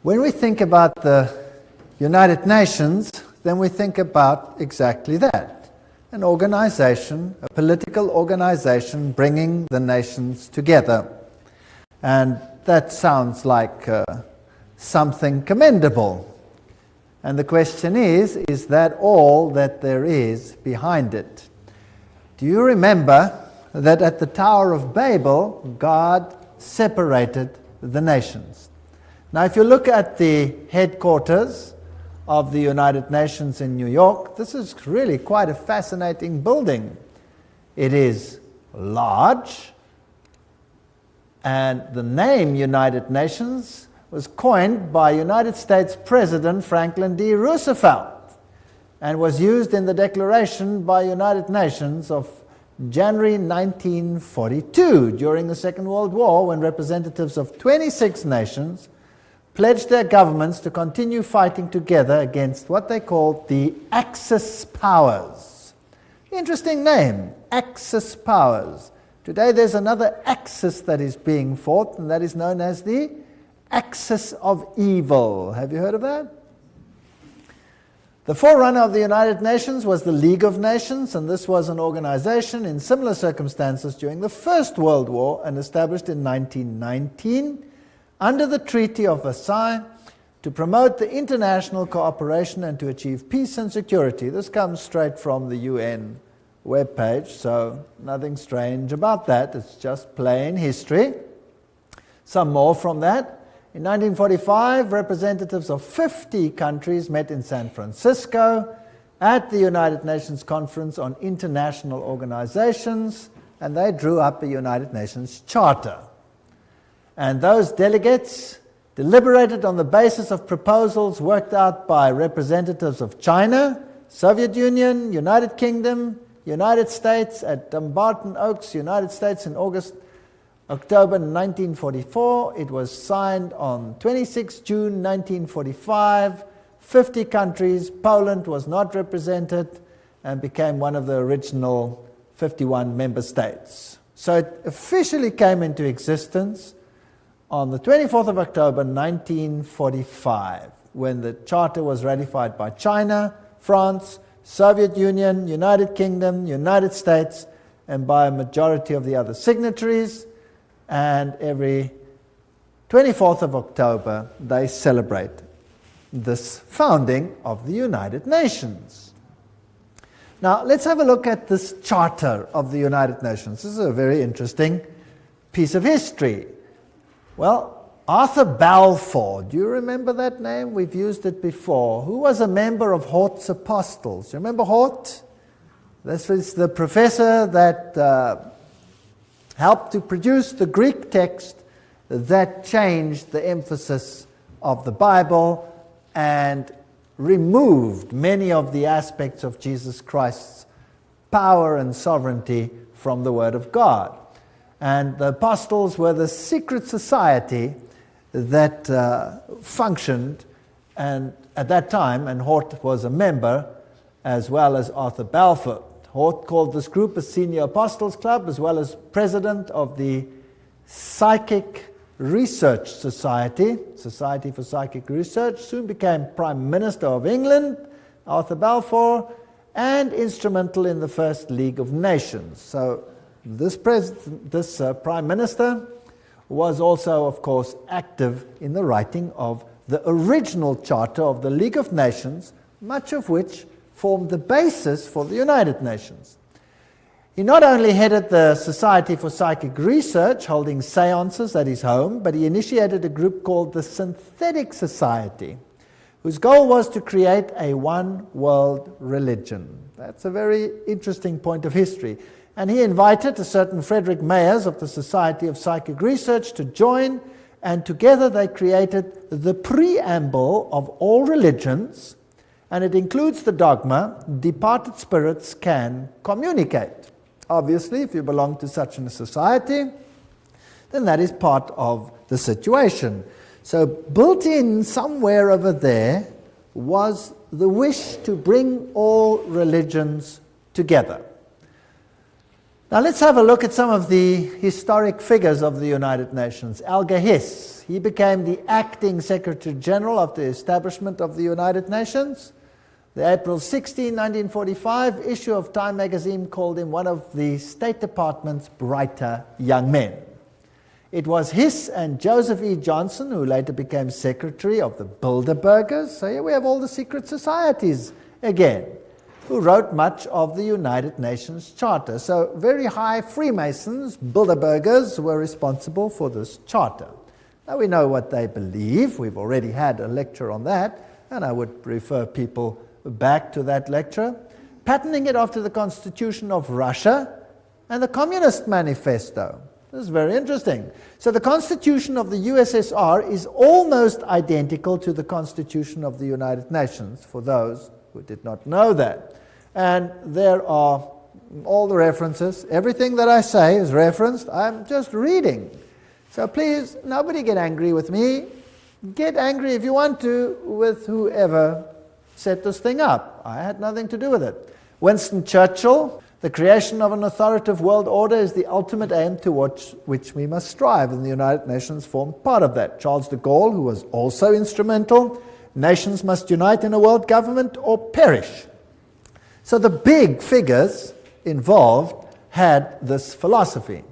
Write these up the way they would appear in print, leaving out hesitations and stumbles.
When we think about the United Nations, then we think about exactly that. An organization, a political organization bringing the nations together. And that sounds like something commendable. And the question is that all that there is behind it? Do you remember that at the Tower of Babel, God separated the nations? Now, if you look at the headquarters of the United Nations in New York, this is really quite a fascinating building. It is large, and the name United Nations was coined by United States President Franklin D. Roosevelt and was used in the Declaration by United Nations of January 1942 during the Second World War, when representatives of 26 nations pledged their governments to continue fighting together against what they called the Axis powers. Interesting name, Axis powers. Today there's another axis that is being fought, and that is known as the Axis of Evil. Have you heard of that? The forerunner of the United Nations was the League of Nations, and this was an organization in similar circumstances during the First World War and established in 1919 under the Treaty of Versailles to promote the international cooperation and to achieve peace and security. This comes straight from the UN webpage, so nothing strange about that. It's just plain history. Some more from that. In 1945, representatives of 50 countries met in San Francisco at the United Nations Conference on International Organizations, and they drew up a United Nations Charter. And those delegates deliberated on the basis of proposals worked out by representatives of China, Soviet Union, United Kingdom, United States at Dumbarton Oaks, United States in October 1944. It was signed on 26 June 1945. 50 countries. Poland was not represented and became one of the original 51 member states. So it officially came into existence on the 24th of October 1945, when the Charter was ratified by China, France, Soviet Union, United Kingdom, United States, and by a majority of the other signatories. And every 24th of October, they celebrate this founding of the United Nations. Now, let's have a look at this Charter of the United Nations. This is a very interesting piece of history. Well, Arthur Balfour, do you remember that name? We've used it before. Who was a member of Hort's Apostles? You remember Hort? This was the professor that helped to produce the Greek text that changed the emphasis of the Bible and removed many of the aspects of Jesus Christ's power and sovereignty from the Word of God. And the apostles were the secret society that functioned and at that time, and Hort was a member as well as Arthur Balfour. Hort called this group a Senior Apostles Club, as well as president of the Psychic Research Society, Society for Psychic Research, soon became Prime Minister of England, Arthur Balfour, and instrumental in the First League of Nations. So this Prime Minister was also, of course, active in the writing of the original Charter of the League of Nations, much of which formed the basis for the United Nations. He not only headed the Society for Psychic Research, holding seances at his home, but he initiated a group called the Synthetic Society, whose goal was to create a one-world religion. That's a very interesting point of history. And he invited a certain Frederick Mayers of the Society of Psychic Research to join, and together they created the preamble of all religions, and it includes the dogma, departed spirits can communicate. Obviously, if you belong to such a society, then that is part of the situation. So built in somewhere over there was the wish to bring all religions together. Now let's have a look at some of the historic figures of the United Nations. Alger Hiss, he became the acting Secretary General of the establishment of the United Nations. The April 16, 1945 issue of Time magazine called him one of the State Department's brighter young men. It was Hiss and Joseph E. Johnson who later became Secretary of the Bilderbergers. So here we have all the secret societies again, who wrote much of the United Nations Charter. So very high Freemasons, Bilderbergers, were responsible for this charter. Now we know what they believe. We've already had a lecture on that, and I would refer people back to that lecture. Patterning it after the Constitution of Russia and the Communist Manifesto. This is very interesting. So the Constitution of the USSR is almost identical to the Constitution of the United Nations, for those who did not know that. And there are all the references. Everything that I say is referenced. I'm just reading. So please, nobody get angry with me. Get angry if you want to with whoever set this thing up. I had nothing to do with it. Winston Churchill, the creation of an authoritative world order is the ultimate aim towards which we must strive, and the United Nations formed part of that. Charles de Gaulle, who was also instrumental, nations must unite in a world government or perish. So the big figures involved had this philosophy.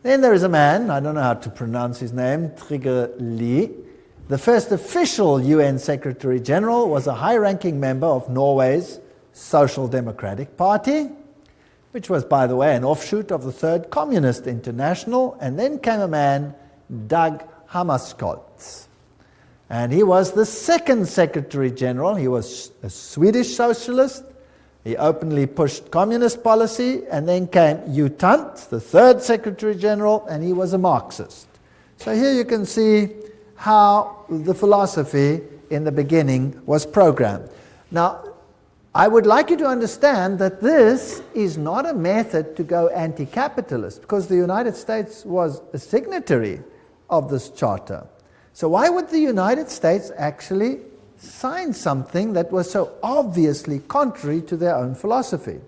Then there is a man, I don't know how to pronounce his name, Trygve Lie. The first official UN Secretary General was a high-ranking member of Norway's Social Democratic Party, which was, by the way, an offshoot of the Third Communist International. And then came a man, Dag Hammarskjöld. And he was the second Secretary General. He was a Swedish socialist. He openly pushed communist policy. And then came Utant, the third Secretary General, and he was a Marxist. So here you can see how the philosophy in the beginning was programmed. Now, I would like you to understand that this is not a method to go anti-capitalist, because the United States was a signatory of this charter. So why would the United States actually sign something that was so obviously contrary to their own philosophy?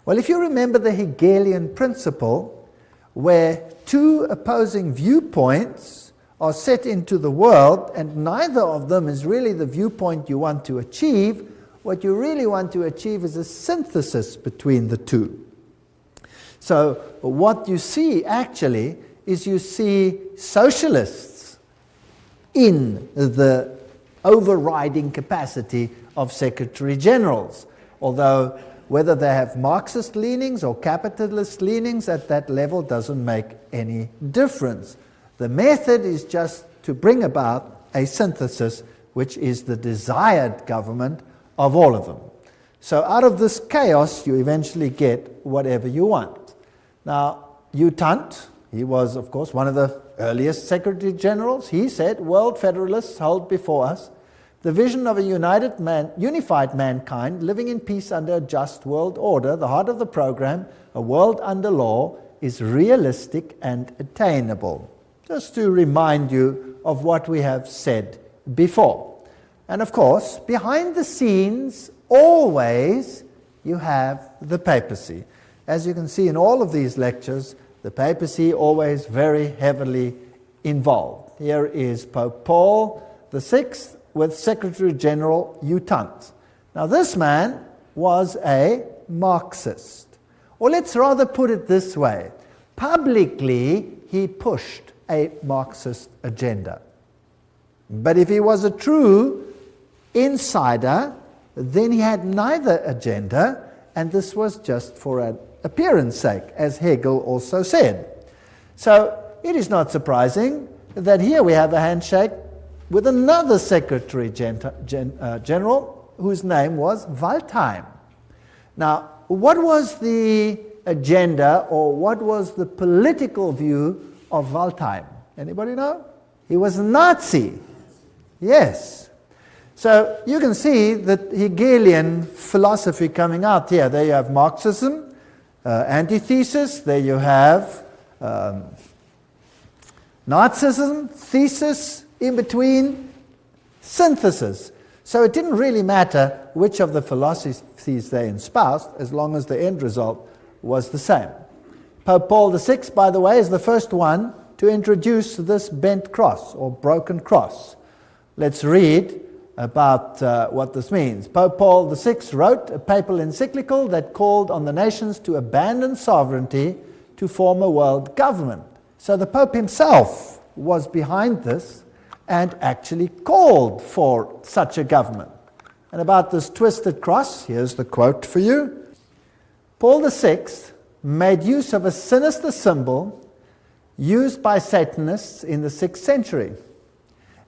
Well, if you remember the Hegelian principle, where two opposing viewpoints are set into the world, and neither of them is really the viewpoint you want to achieve, what you really want to achieve is a synthesis between the two. So what you see actually is you see socialists in the overriding capacity of Secretary Generals, although whether they have Marxist leanings or capitalist leanings at that level doesn't make any difference. The method is just to bring about a synthesis, which is the desired government of all of them. So out of this chaos, you eventually get whatever you want. Now, Utant, he was, of course, one of the earliest Secretary Generals. He said, "World Federalists hold before us the vision of a unified mankind living in peace under a just world order. The heart of the program, a world under law, is realistic and attainable." Just to remind you of what we have said before. And of course, behind the scenes, always you have the papacy. As you can see in all of these lectures, the papacy always very heavily involved. Here is Pope Paul VI with Secretary General Utant. Now this man was a Marxist. Or let's rather put it this way. Publicly, he pushed a Marxist agenda. But if he was a true insider, then he had neither agenda, and this was just for an appearance sake, as Hegel also said. So it is not surprising that here we have a handshake with another Secretary General whose name was Waldheim. Now, what was the agenda, or what was the political view of Waldheim? Anybody know? He was a Nazi. Yes. So you can see the Hegelian philosophy coming out here. There you have Marxism, antithesis. There you have Nazism, thesis, in between, synthesis. So it didn't really matter which of the philosophies they espoused, as long as the end result was the same. Pope Paul VI, by the way, is the first one to introduce this bent cross or broken cross. Let's read about what this means. Pope Paul VI wrote a papal encyclical that called on the nations to abandon sovereignty to form a world government. So the Pope himself was behind this and actually called for such a government. And about this twisted cross, here's the quote for you. Paul VI made use of a sinister symbol used by Satanists in the 6th century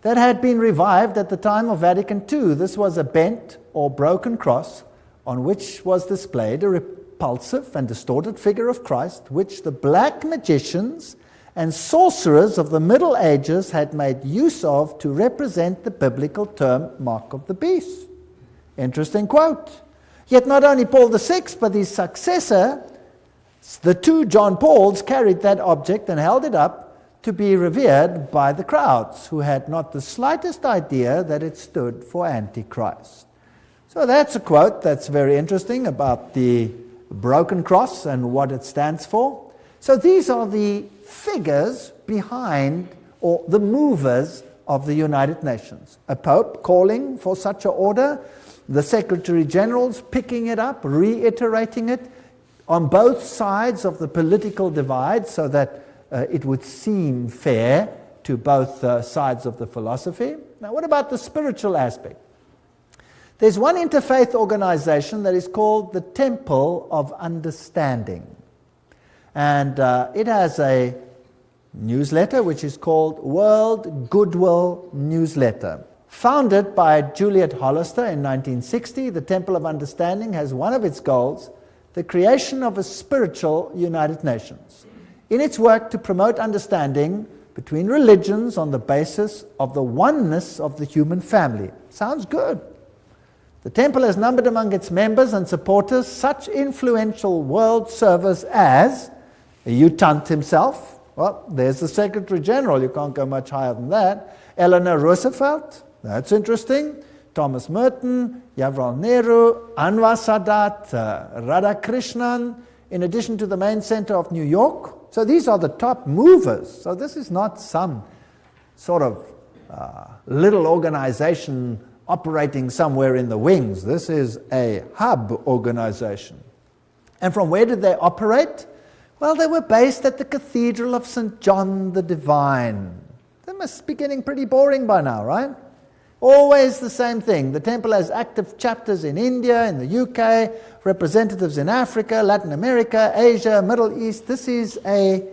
that had been revived at the time of Vatican II. This was a bent or broken cross on which was displayed a repulsive and distorted figure of Christ, which the black magicians and sorcerers of the Middle Ages had made use of to represent the biblical term mark of the beast. Interesting quote. Yet not only Paul VI, but his successor, the two John Pauls, carried that object and held it up to be revered by the crowds, who had not the slightest idea that it stood for Antichrist. So that's a quote that's very interesting about the broken cross and what it stands for. So these are the figures behind, or the movers of the United Nations. A pope calling for such an order, the Secretary Generals picking it up, reiterating it on both sides of the political divide so that it would seem fair to both sides of the philosophy. Now, what about the spiritual aspect? There's one interfaith organization that is called the Temple of Understanding. And it has a newsletter which is called World Goodwill Newsletter. Founded by Juliet Hollister in 1960, the Temple of Understanding has one of its goals, the creation of a spiritual United Nations, in its work to promote understanding between religions on the basis of the oneness of the human family. Sounds good. The temple has numbered among its members and supporters such influential world servers as U Thant himself. Well, there's the Secretary General. You can't go much higher than that. Eleanor Roosevelt. That's interesting. Thomas Merton, Jawaharlal Nehru, Anwar Sadat, Radhakrishnan, in addition to the main center of New York. So these are the top movers. So this is not some sort of little organization operating somewhere in the wings. This is a hub organization. And from where did they operate? Well, they were based at the Cathedral of St. John the Divine. That must be getting pretty boring by now, right? Always the same thing. The temple has active chapters in India, in the UK, representatives in Africa, Latin America, Asia, Middle East. This is a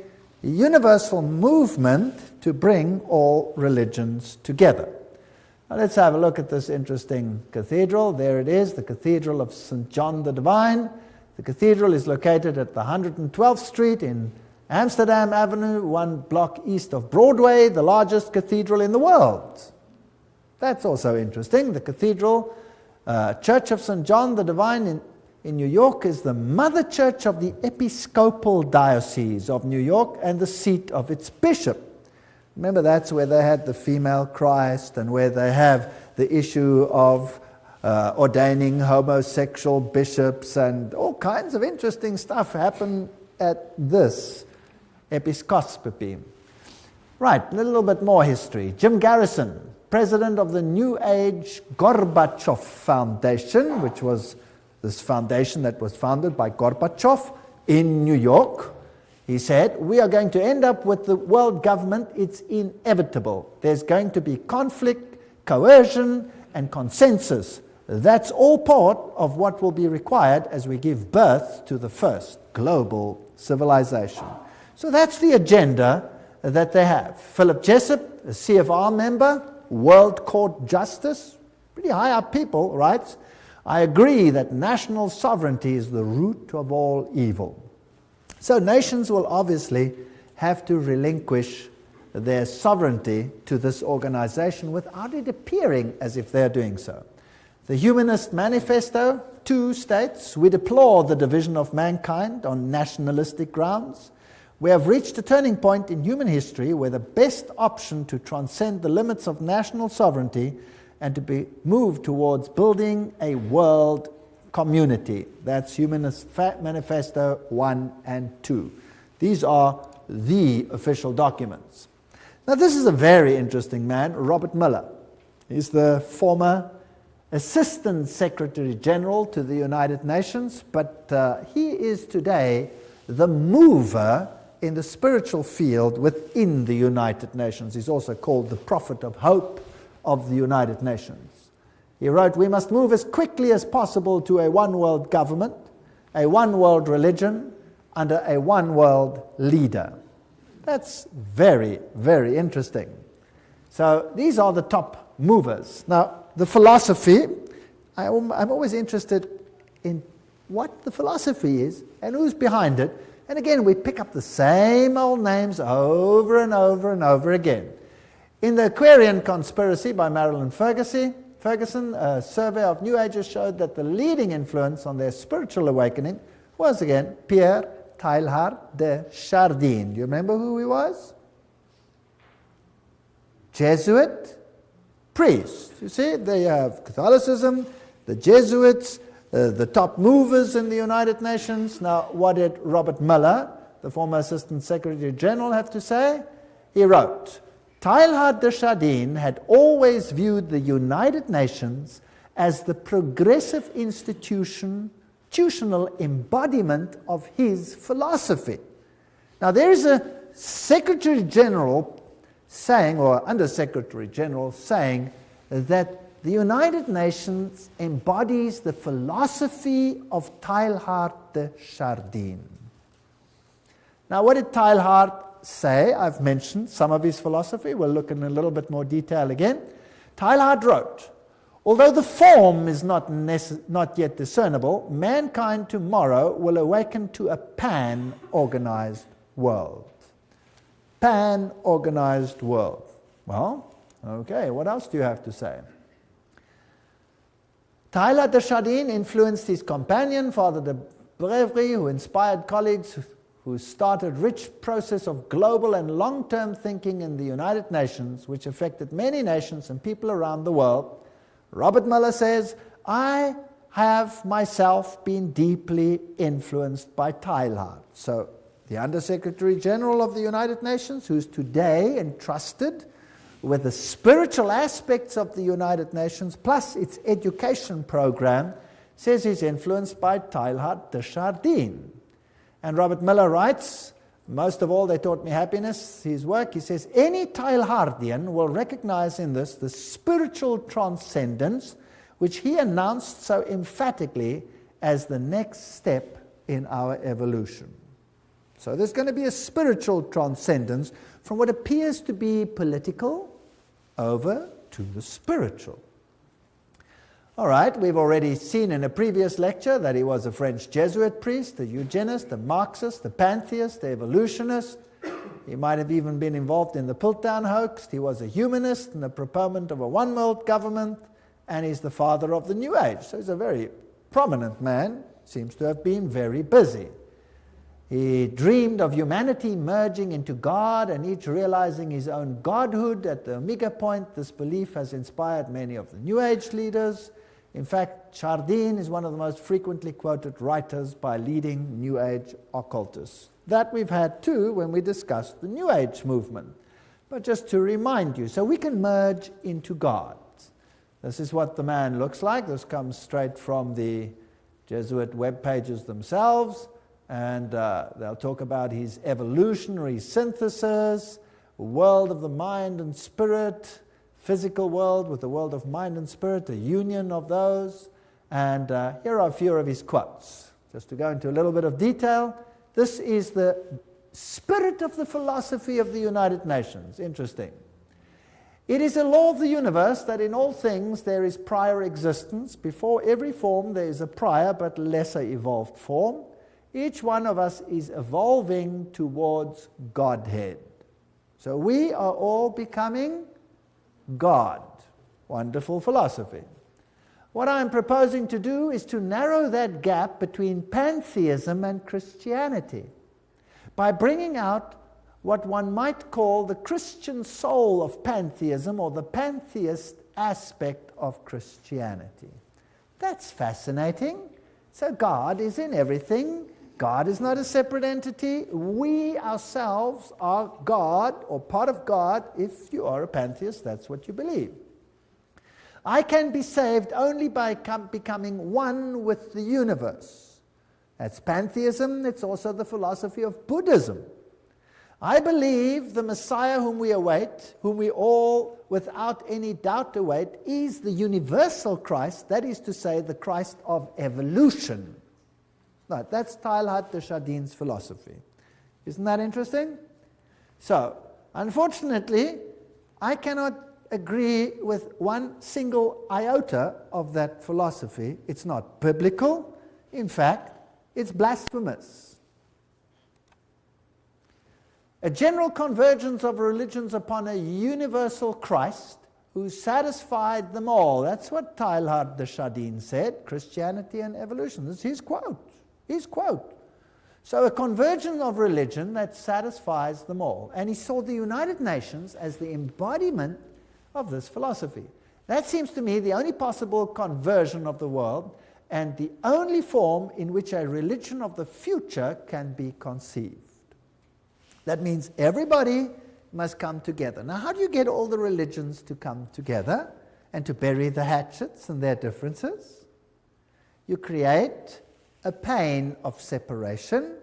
universal movement to bring all religions together. Now let's have a look at this interesting cathedral. There it is, the Cathedral of St. John the Divine. The cathedral is located at the 112th Street in Amsterdam Avenue, one block east of Broadway, the largest cathedral in the world. That's also interesting. The Cathedral Church of St. John the Divine in New York is the mother church of the Episcopal Diocese of New York and the seat of its bishop. Remember, that's where they had the female Christ and where they have the issue of ordaining homosexual bishops, and all kinds of interesting stuff happen at this episcopacy. Right, a little bit more history. Jim Garrison, president of the New Age Gorbachev Foundation, which was this foundation that was founded by Gorbachev in New York. He said, we are going to end up with the world government. It's inevitable. There's going to be conflict, coercion, and consensus. That's all part of what will be required as we give birth to the first global civilization. So that's the agenda that they have. Philip Jessup, a CFR member, World Court Justice, pretty high up people, writes, I agree that national sovereignty is the root of all evil. So nations will obviously have to relinquish their sovereignty to this organization without it appearing as if they're doing so. The Humanist Manifesto, 2 states, we deplore the division of mankind on nationalistic grounds. We have reached a turning point in human history where the best option to transcend the limits of national sovereignty and to be moved towards building a world community. That's Humanist Manifesto 1 and 2. These are the official documents. Now this is a very interesting man, Robert Miller. He's the former Assistant Secretary General to the United Nations, but he is today the mover in the spiritual field within the United Nations. He's also called the Prophet of Hope of the United Nations. He wrote, "We must move as quickly as possible to a one-world government, a one-world religion, under a one-world leader." That's very, very interesting. So these are the top movers. Now, the philosophy, I'm always interested in what the philosophy is and who's behind it. And again, we pick up the same old names over and over and over again. In the Aquarian Conspiracy by Marilyn Ferguson, a survey of New Agers showed that the leading influence on their spiritual awakening was, again, Pierre Teilhard de Chardin. Do you remember who he was? Jesuit priest. You see, they have Catholicism, the Jesuits, the top movers in the United Nations. Now, what did Robert Miller, the former Assistant Secretary General, have to say? He wrote, "Teilhard de Chardin had always viewed the United Nations as the progressive institutional embodiment of his philosophy." Now, there is a Secretary General saying, or Under Secretary General saying, that the United Nations embodies the philosophy of Teilhard de Chardin. Now, what did Teilhard say? I've mentioned some of his philosophy. We'll look in a little bit more detail again. Teilhard wrote, "Although the form is not yet discernible, mankind tomorrow will awaken to a pan-organized world." Pan-organized world. Well, okay, what else do you have to say? Teilhard de Chardin influenced his companion, Father de Brevry, who inspired colleagues who started rich process of global and long-term thinking in the United Nations, which affected many nations and people around the world. Robert Miller says, "I have myself been deeply influenced by Teilhard." So the Under-Secretary General of the United Nations, who's today entrusted with the spiritual aspects of the United Nations, plus its education program, says he's influenced by Teilhard de Chardin. And Robert Miller writes, "Most of all, they taught me happiness." His work, he says, "Any Teilhardian will recognize in this the spiritual transcendence which he announced so emphatically as the next step in our evolution." So there's going to be a spiritual transcendence from what appears to be political over to the spiritual. All right, we've already seen in a previous lecture that he was a French Jesuit priest, a eugenist, a Marxist, a pantheist, a evolutionist. He might have even been involved in the Piltdown hoax. He was a humanist and a proponent of a one-world government, and he's the father of the New Age. So he's a very prominent man, seems to have been very busy. He dreamed of humanity merging into God and each realizing his own godhood at the Omega point. This belief has inspired many of the New Age leaders. In fact, Chardin is one of the most frequently quoted writers by leading New Age occultists. That we've had too when we discussed the New Age movement. But just to remind you, so we can merge into God. This is what the man looks like. This comes straight from the Jesuit web pages themselves. And they'll talk about his evolutionary synthesis, world of the mind and spirit, physical world with the world of mind and spirit, a union of those. And here are a few of his quotes. Just to go into a little bit of detail, this is the spirit of the philosophy of the United Nations. Interesting. "It is a law of the universe that in all things there is prior existence. Before every form there is a prior but lesser evolved form. Each one of us is evolving towards Godhead." So we are all becoming God. Wonderful philosophy. What I'm proposing to do is to narrow that gap between pantheism and Christianity by bringing out what one might call the Christian soul of pantheism, or the pantheist aspect of Christianity. That's fascinating. So God is in everything. God is not a separate entity. We ourselves are God, or part of God. If you are a pantheist, that's what you believe. I can be saved only by becoming one with the universe. That's pantheism. It's also the philosophy of Buddhism. I believe the Messiah whom we await, whom we all without any doubt await, is the universal Christ, that is to say, the Christ of evolution. Right, that's Teilhard de Chardin's philosophy. Isn't that interesting? So, unfortunately, I cannot agree with one single iota of that philosophy. It's not biblical. In fact, it's blasphemous. A general convergence of religions upon a universal Christ who satisfied them all. That's what Teilhard de Chardin said, Christianity and evolution. This is his quote. His quote. So a convergence of religion that satisfies them all. And he saw the United Nations as the embodiment of this philosophy. That seems to me the only possible conversion of the world and the only form in which a religion of the future can be conceived. That means everybody must come together. Now, how do you get all the religions to come together and to bury the hatchets and their differences? You create a pain of separation,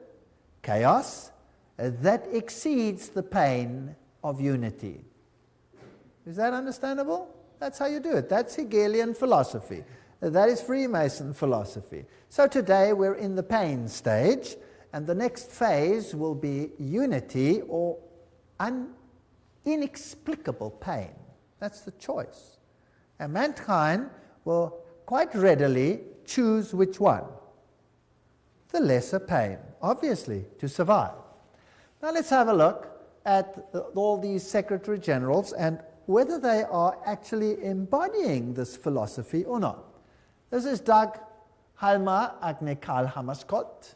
chaos, that exceeds the pain of unity. Is that understandable? That's how you do it. That's Hegelian philosophy. That is Freemason philosophy. So today we're in the pain stage, and the next phase will be unity or inexplicable pain. That's the choice. And mankind will quite readily choose which one? The lesser pain, obviously, to survive. Now let's have a look at all these secretary generals and whether they are actually embodying this philosophy or not. This is Dag Hjalmar Agne Carl Hammarskjöld.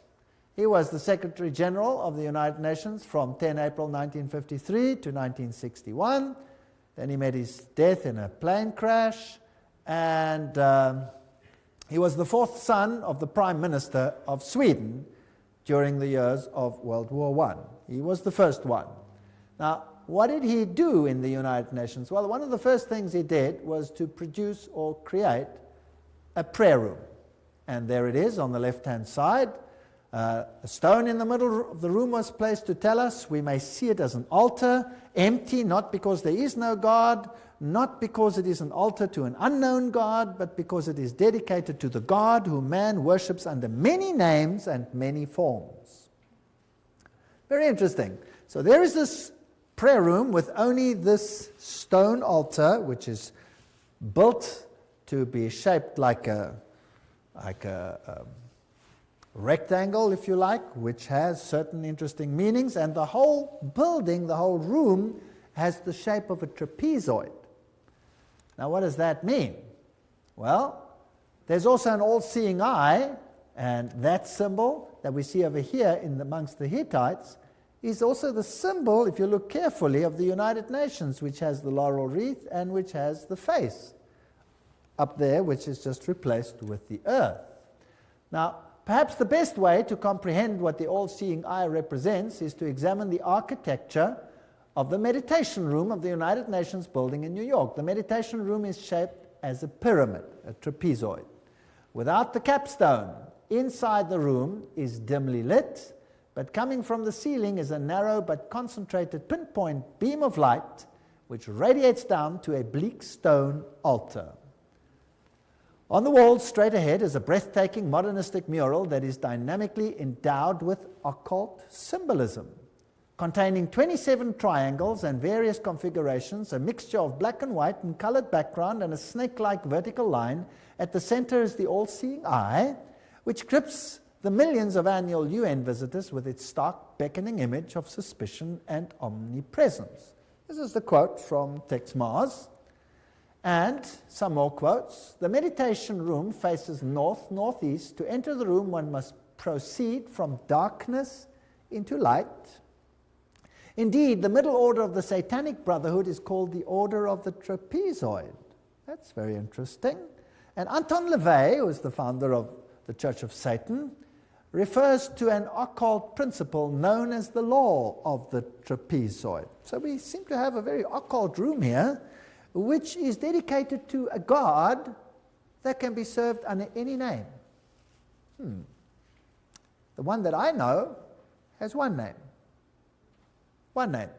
He was the Secretary General of the United Nations from 10 April 1953 to 1961. Then he met his death in a plane crash, and he was the fourth son of the Prime Minister of Sweden during the years of World War I. He was the first one. Now, what did he do in the United Nations? Well, one of the first things he did was to produce or create a prayer room. And there it is on the left-hand side. A stone in the middle of the room was placed to tell us we may see it as an altar, empty, not because there is no God, not because it is an altar to an unknown God, but because it is dedicated to the God whom man worships under many names and many forms. Very interesting. So there is this prayer room with only this stone altar, which is built to be shaped like a rectangle, if you like, which has certain interesting meanings, and the whole building, the whole room, has the shape of a trapezoid. Now, what does that mean? Well, there's also an all-seeing eye, and that symbol that we see over here amongst the Hittites is also the symbol, if you look carefully, of the United Nations, which has the laurel wreath and which has the face up there, which is just replaced with the earth. Now, perhaps the best way to comprehend what the all-seeing eye represents is to examine the architecture of the meditation room of the United Nations building in New York. The meditation room is shaped as a pyramid, a trapezoid. Without the capstone, inside the room is dimly lit, but coming from the ceiling is a narrow but concentrated pinpoint beam of light which radiates down to a bleak stone altar. On the wall straight ahead is a breathtaking modernistic mural that is dynamically endowed with occult symbolism, containing 27 triangles and various configurations, a mixture of black and white and colored background, and a snake-like vertical line. At the center is the all-seeing eye, which grips the millions of annual UN visitors with its stark, beckoning image of suspicion and omnipresence. This is the quote from Tex Mars. And some more quotes. The meditation room faces north-northeast. To enter the room, one must proceed from darkness into light. Indeed, the middle order of the Satanic Brotherhood is called the Order of the Trapezoid. That's very interesting. And Anton LaVey, who is the founder of the the Church of Satan, refers to an occult principle known as the law of the trapezoid. So we seem to have a very occult room here, which is dedicated to a god that can be served under any name. The one that I know has one name. One name.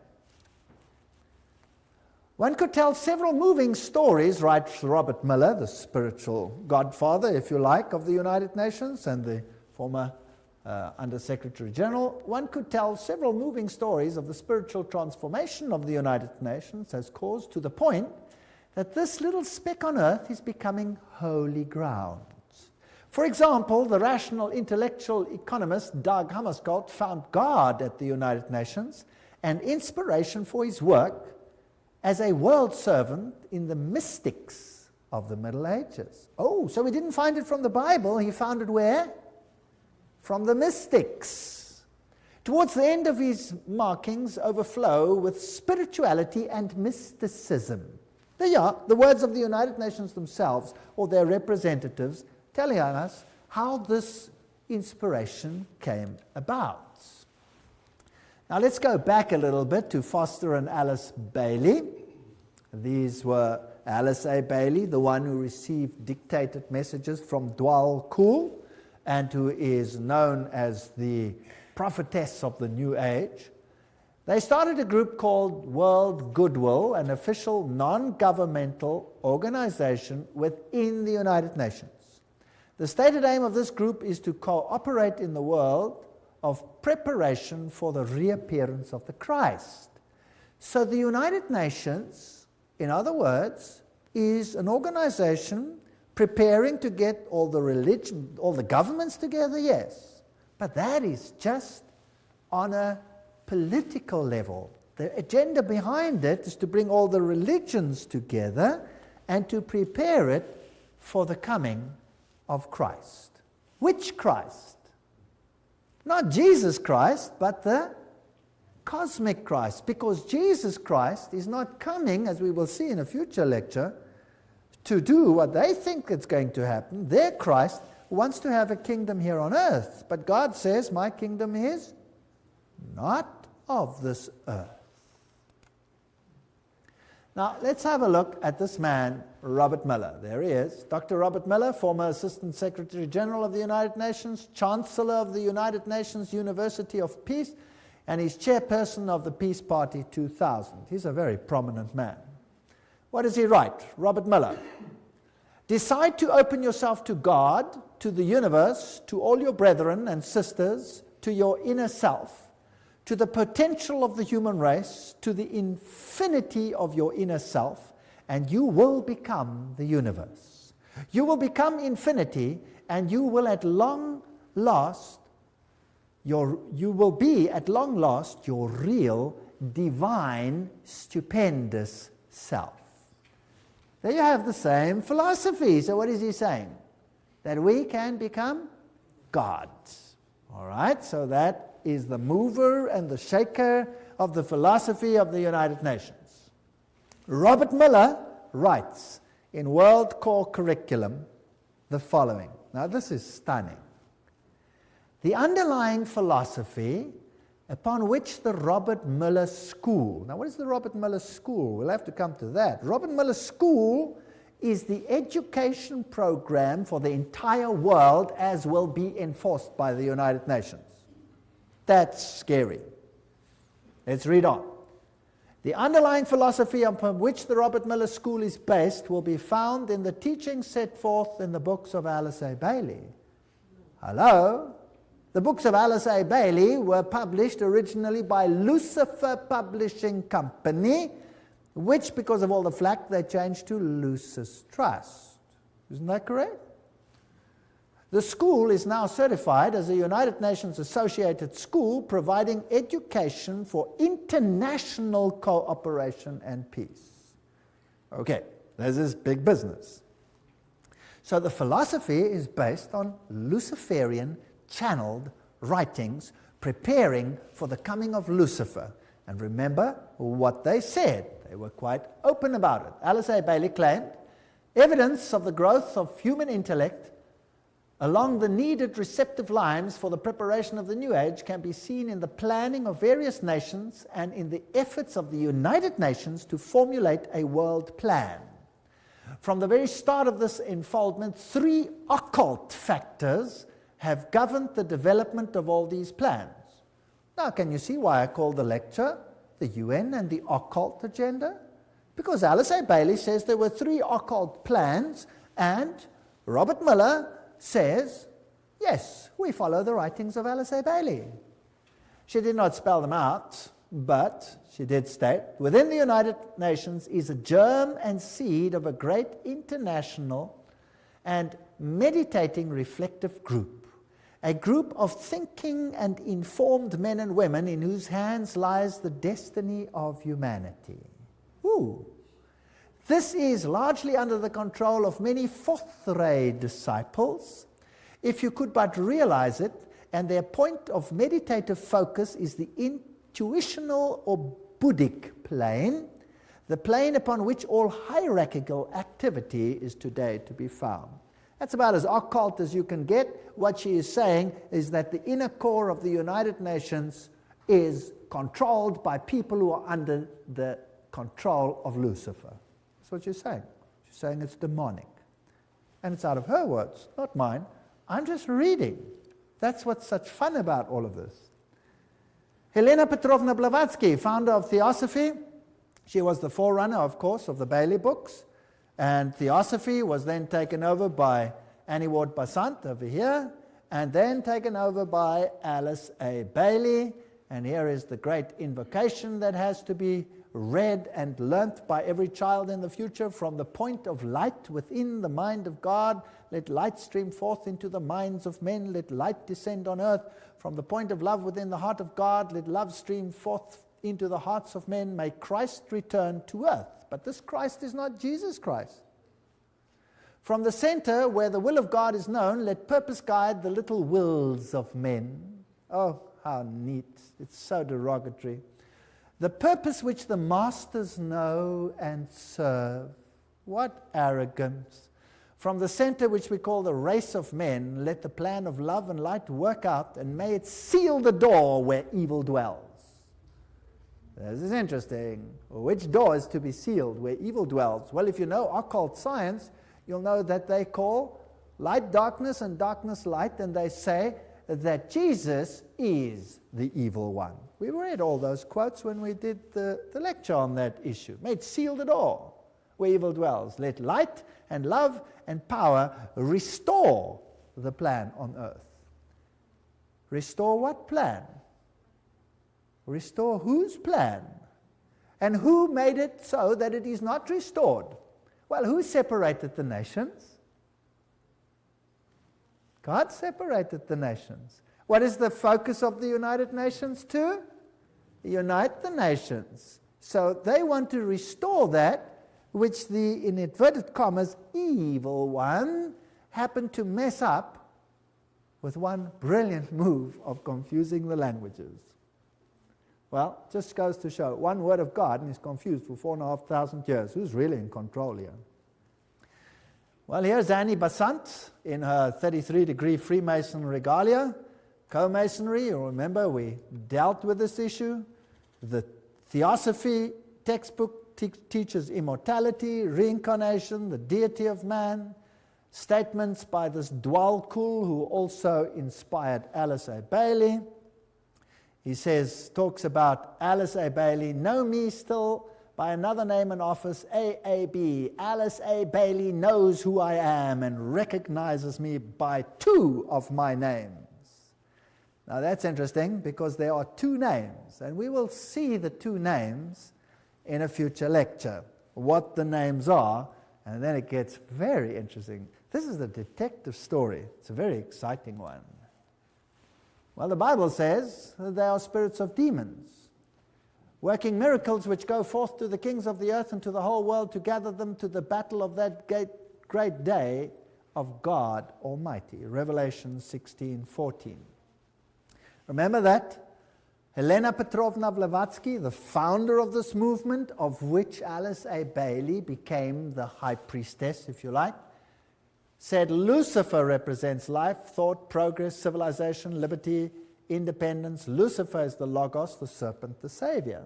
One could tell several moving stories, writes Robert Miller, the spiritual godfather, if you like, of the United Nations and the former Under-Secretary General. One could tell several moving stories of the spiritual transformation of the United Nations has caused, to the point that this little speck on earth is becoming holy ground. For example, the rational intellectual economist Dag Hammarskjöld found God at the United Nations and inspiration for his work as a world servant in the mystics of the Middle Ages. Oh, so he didn't find it from the Bible, he found it where? From the mystics. Towards the end of his markings overflow with spirituality and mysticism. There you are, the words of the United Nations themselves, or their representatives, telling us how this inspiration came about. Now let's go back a little bit to Foster and Alice Bailey. These were Alice A. Bailey, the one who received dictated messages from Dwal Kul, and who is known as the prophetess of the New Age. They started a group called World Goodwill, an official non-governmental organization within the United Nations. The stated aim of this group is to cooperate in the world of preparation for the reappearance of the Christ. So the United Nations, in other words, is an organization preparing to get all the governments together, yes. But that is just on a political level. The agenda behind it is to bring all the religions together and to prepare it for the coming of Christ. Which Christ? Not Jesus Christ, but the cosmic Christ. Because Jesus Christ is not coming, as we will see in a future lecture, to do what they think is going to happen. Their Christ wants to have a kingdom here on earth. But God says, my kingdom is not of this earth. Now, let's have a look at this man, Robert Miller. There he is. Dr. Robert Miller, former Assistant Secretary General of the United Nations, Chancellor of the United Nations University of Peace, and he's chairperson of the Peace Party 2000. He's a very prominent man. What does he write? Robert Miller. Decide to open yourself to God, to the universe, to all your brethren and sisters, to your inner self, to the potential of the human race, to the infinity of your inner self, and you will become the universe. You will become infinity, and you will at long last, you will be at long last your real, divine, stupendous self. There you have the same philosophy. So what is he saying? That we can become gods. All right, so that is the mover and the shaker of the philosophy of the United Nations. Robert Miller writes in World Core Curriculum the following. Now this is stunning. The underlying philosophy upon which the Robert Miller School, now what is the Robert Miller School? We'll have to come to that. Robert Miller School is the education program for the entire world as will be enforced by the United Nations. That's scary. Let's read on. The underlying philosophy upon which the Robert Miller School is based will be found in the teachings set forth in the books of Alice A. Bailey. Hello? The books of Alice A. Bailey were published originally by Lucifer Publishing Company, which, because of all the flack, they changed to Lucis Trust. Isn't that correct? The school is now certified as a United Nations associated school providing education for international cooperation and peace. Okay, there's this big business. So the philosophy is based on Luciferian channeled writings preparing for the coming of Lucifer. And remember what they said. They were quite open about it. Alice A. Bailey claimed evidence of the growth of human intellect along the needed receptive lines for the preparation of the new age can be seen in the planning of various nations and in the efforts of the United Nations to formulate a world plan. From the very start of this unfoldment, 3 occult factors have governed the development of all these plans. Now, can you see why I call the lecture the UN and the occult agenda? Because Alice A. Bailey says there were 3 occult plans, and Robert Miller says, yes, we follow the writings of Alice A. Bailey. She did not spell them out, but she did state, within the United Nations is a germ and seed of a great international and meditating reflective group, a group of thinking and informed men and women in whose hands lies the destiny of humanity. Ooh. This is largely under the control of many fourth-ray disciples, if you could but realize it, and their point of meditative focus is the intuitional or Buddhic plane, the plane upon which all hierarchical activity is today to be found. That's about as occult as you can get. What she is saying is that the inner core of the United Nations is controlled by people who are under the control of Lucifer. That's what she's saying. She's saying it's demonic. And it's out of her words, not mine. I'm just reading. That's what's such fun about all of this. Helena Petrovna Blavatsky, founder of Theosophy. She was the forerunner, of course, of the Bailey books. And Theosophy was then taken over by Annie Ward Besant over here, and then taken over by Alice A. Bailey. And here is the great invocation that has to be read and learnt by every child in the future. From the point of light within the mind of God, let light stream forth into the minds of men, let light descend on earth. From the point of love within the heart of God, let love stream forth into the hearts of men. May Christ return to earth. But this Christ is not Jesus Christ. From the center where the will of God is known, let purpose guide the little wills of men. Oh, how neat. It's so derogatory. The purpose which the masters know and serve. What arrogance. From the center which we call the race of men, let the plan of love and light work out, and may it seal the door where evil dwells. This is interesting. Which door is to be sealed where evil dwells? Well, if you know occult science, you'll know that they call light darkness and darkness light, and they say that Jesus is the evil one. We read all those quotes when we did the lecture on that issue. May it seal the door where evil dwells. Let light and love and power restore the plan on earth. Restore what plan? Restore whose plan? And who made it so that it is not restored? Well, who separated the nations? God separated the nations. What is the focus of the United Nations to? Unite the nations. So they want to restore that which the, in inverted commas, evil one happened to mess up with one brilliant move of confusing the languages. Well, just goes to show, one word of God and he's confused for 4,500 years. Who's really in control here? Well, here's Annie Besant in her 33-degree Freemason regalia. Co-Masonry, you remember we dealt with this issue. The Theosophy textbook teaches immortality, reincarnation, the deity of man. Statements by this Dwalkul, who also inspired Alice A. Bailey. He says, talks about Alice A. Bailey, know me still by another name and office, AAB. Alice A. Bailey knows who I am and recognizes me by 2 of my names. Now that's interesting because there are 2 names, and we will see the 2 names in a future lecture, what the names are, and then it gets very interesting. This is a detective story. It's a very exciting one. Well, the Bible says that they are spirits of demons, working miracles which go forth to the kings of the earth and to the whole world to gather them to the battle of that great day of God Almighty. Revelation 16:14. Remember that? Helena Petrovna Blavatsky, the founder of this movement, of which Alice A. Bailey became the high priestess, if you like, said Lucifer represents life, thought, progress, civilization, liberty, independence. Lucifer is the Logos, the serpent, the Savior.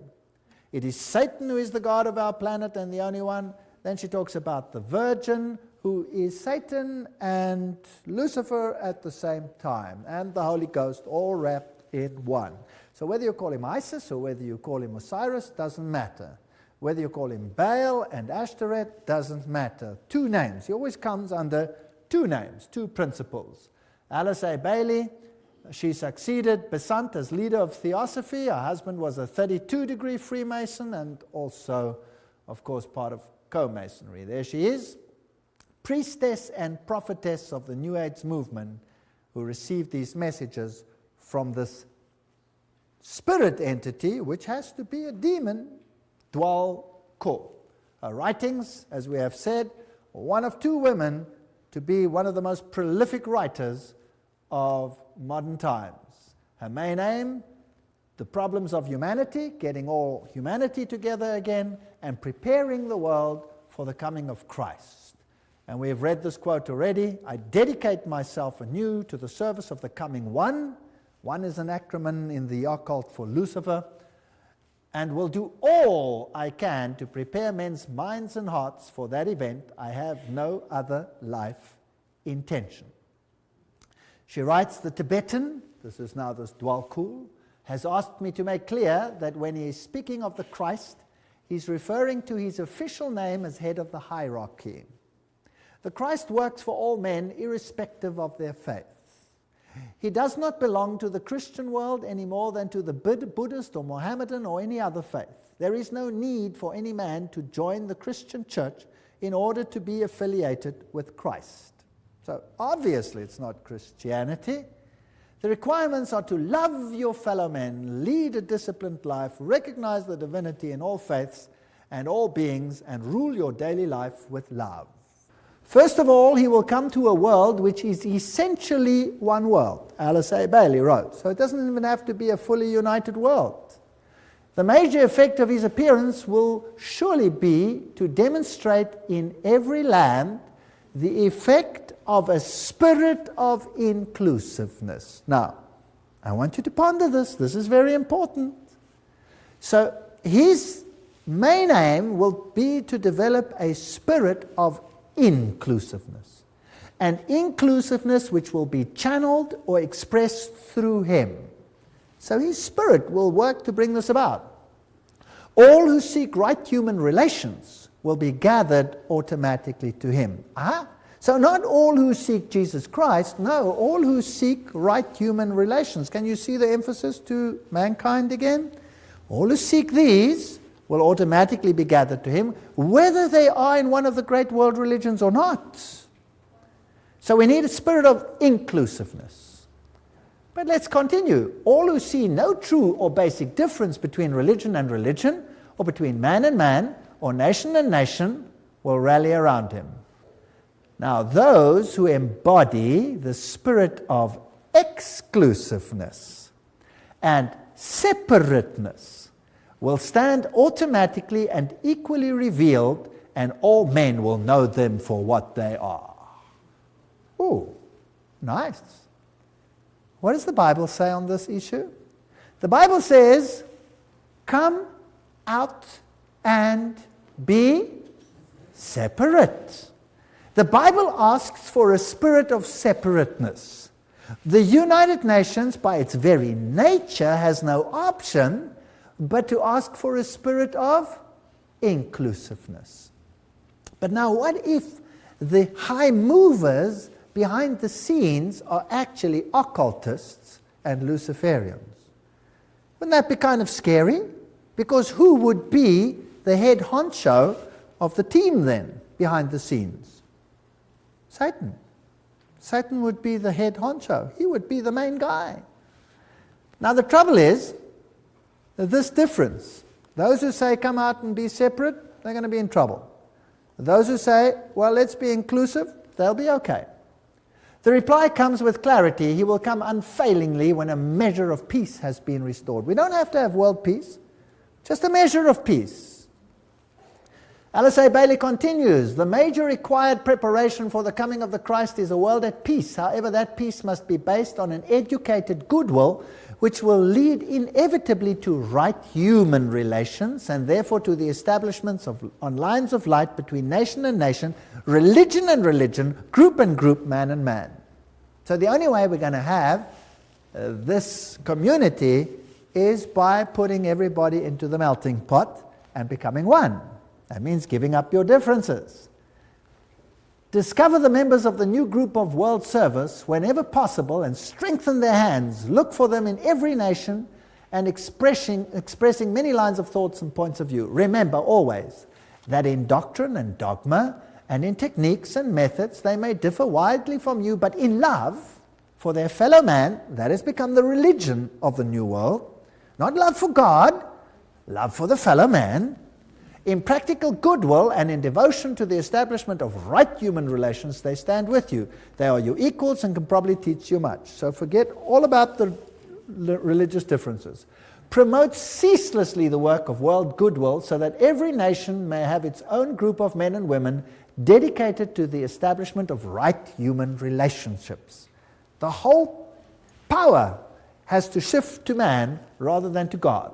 It is Satan who is the God of our planet and the only one. Then she talks about the Virgin, who is Satan and Lucifer at the same time, and the Holy Ghost, all wrapped in one. So whether you call him Isis or whether you call him Osiris, doesn't matter. Whether you call him Baal and Ashtoreth, doesn't matter. Two names. He always comes under two names, two principles. Alice A. Bailey, she succeeded Besant as leader of Theosophy. Her husband was a 32-degree Freemason and also, of course, part of co-Masonry. There she is, priestess and prophetess of the New Age movement, who received these messages from this spirit entity, which has to be a demon, Dwal Kor. Her writings, as we have said, were one of two women to be one of the most prolific writers of modern times. Her main aim, the problems of humanity, getting all humanity together again, and preparing the world for the coming of Christ. And we have read this quote already. I dedicate myself anew to the service of the coming One. One is an acronym in the occult for Lucifer. And will do all I can to prepare men's minds and hearts for that event. I have no other life intention. She writes, the Tibetan, this is now this Dwal Kor, has asked me to make clear that when he is speaking of the Christ, he's referring to his official name as head of the hierarchy. The Christ works for all men irrespective of their faith. He does not belong to the Christian world any more than to the Buddhist or Mohammedan or any other faith. There is no need for any man to join the Christian church in order to be affiliated with Christ. So obviously it's not Christianity. The requirements are to love your fellow men, lead a disciplined life, recognize the divinity in all faiths and all beings, and rule your daily life with love. First of all, he will come to a world which is essentially one world, Alice A. Bailey wrote. So it doesn't even have to be a fully united world. The major effect of his appearance will surely be to demonstrate in every land the effect of a spirit of inclusiveness. Now, I want you to ponder this. This is very important. So his main aim will be to develop a spirit of inclusiveness. And inclusiveness which will be channeled or expressed through him. So his spirit will work to bring this about. All who seek right human relations will be gathered automatically to him. So not all who seek Jesus Christ, no, all who seek right human relations. Can you see the emphasis to mankind again? All who seek these will automatically be gathered to him, whether they are in one of the great world religions or not. So we need a spirit of inclusiveness. But let's continue. All who see no true or basic difference between religion and religion, or between man and man, or nation and nation, will rally around him. Now, those who embody the spirit of exclusiveness and separateness will stand automatically and equally revealed, and all men will know them for what they are. Ooh, nice. What does the Bible say on this issue? The Bible says, come out and be separate. The Bible asks for a spirit of separateness. The United Nations, by its very nature, has no option but to ask for a spirit of inclusiveness. But now, what if the high movers behind the scenes are actually occultists and Luciferians? Wouldn't that be kind of scary? Because who would be the head honcho of the team then, behind the scenes? Satan. Satan would be the head honcho. He would be the main guy. Now the trouble is, this difference. Those who say come out and be separate, they're going to be in trouble. Those who say, well, let's be inclusive, they'll be okay. The reply comes with clarity. He will come unfailingly when a measure of peace has been restored. We don't have to have world peace, just a measure of peace. Alice A. Bailey continues, the major required preparation for the coming of the Christ is a world at peace. However, that peace must be based on an educated goodwill, which will lead inevitably to right human relations, and therefore to the establishments on lines of light between nation and nation, religion and religion, group and group, man and man. So the only way we're going to have this community is by putting everybody into the melting pot and becoming one. That means giving up your differences. Discover the members of the new group of world service whenever possible and strengthen their hands. Look for them in every nation and expressing many lines of thoughts and points of view. Remember always that in doctrine and dogma and in techniques and methods they may differ widely from you, but in love for their fellow man, that has become the religion of the new world. Not love for God, love for the fellow man. In practical goodwill and in devotion to the establishment of right human relations, they stand with you. They are your equals and can probably teach you much. So forget all about the religious differences. Promote ceaselessly the work of world goodwill so that every nation may have its own group of men and women dedicated to the establishment of right human relationships. The whole power has to shift to man rather than to God.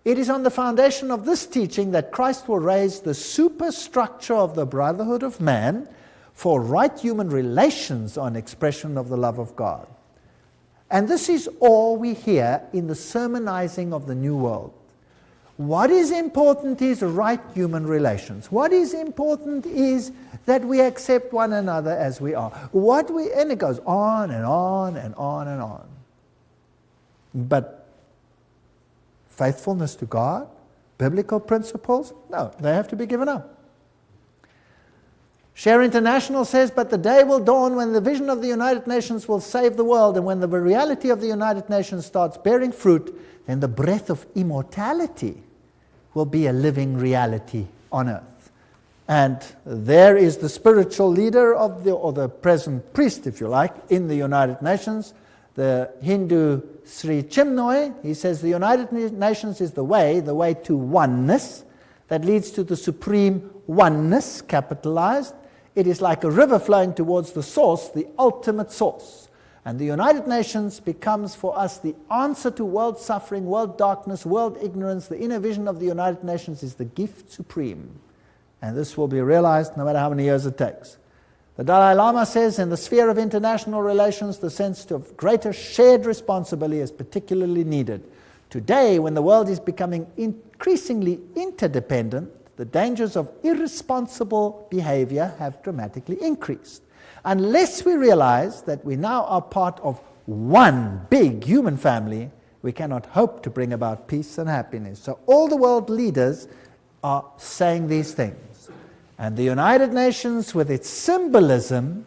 It is on the foundation of this teaching that Christ will raise the superstructure of the brotherhood of man for right human relations on expression of the love of God. And this is all we hear in the sermonizing of the New World. What is important is right human relations. What is important is that we accept one another as we are. And it goes on and on and on and on. But faithfulness to God, biblical principles, no, they have to be given up. Share International says, but the day will dawn when the vision of the United Nations will save the world, and when the reality of the United Nations starts bearing fruit, then the breath of immortality will be a living reality on earth. And there is the spiritual leader of or the present priest, if you like, in the United Nations, the Hindu Sri Chinmoy. He says the United Nations is the way to oneness that leads to the supreme oneness, capitalized. It is like a river flowing towards the source, the ultimate source. And the United Nations becomes for us the answer to world suffering, world darkness, world ignorance. The inner vision of the United Nations is the gift supreme. And this will be realized no matter how many years it takes. The Dalai Lama says, in the sphere of international relations, the sense of greater shared responsibility is particularly needed. Today, when the world is becoming increasingly interdependent, the dangers of irresponsible behavior have dramatically increased. Unless we realize that we now are part of one big human family, we cannot hope to bring about peace and happiness. So all the world leaders are saying these things. And the United Nations, with its symbolism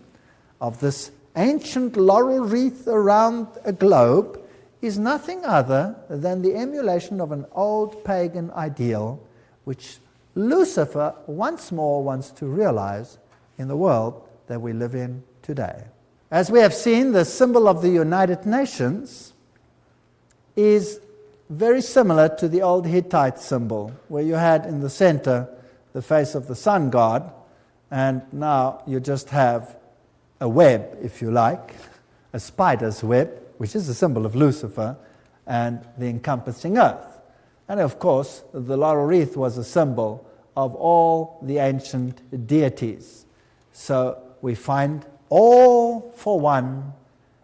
of this ancient laurel wreath around a globe, is nothing other than the emulation of an old pagan ideal, which Lucifer once more wants to realize in the world that we live in today. As we have seen, the symbol of the United Nations is very similar to the old Hittite symbol, where you had in the center the face of the sun god, and now you just have a web, if you like, a spider's web, which is a symbol of Lucifer, and the encompassing earth. And of course, the laurel wreath was a symbol of all the ancient deities. So we find all for one,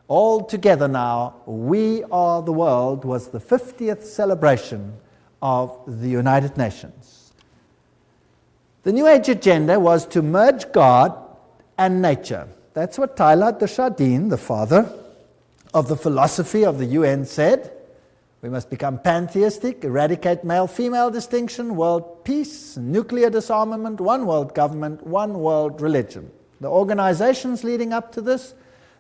all together now, we are the world, was the 50th celebration of the United Nations. The New Age agenda was to merge God and nature. That's what Teilhard de Chardin, the father of the philosophy of the UN, said. We must become pantheistic, eradicate male-female distinction, world peace, nuclear disarmament, one world government, one world religion. The organizations leading up to this,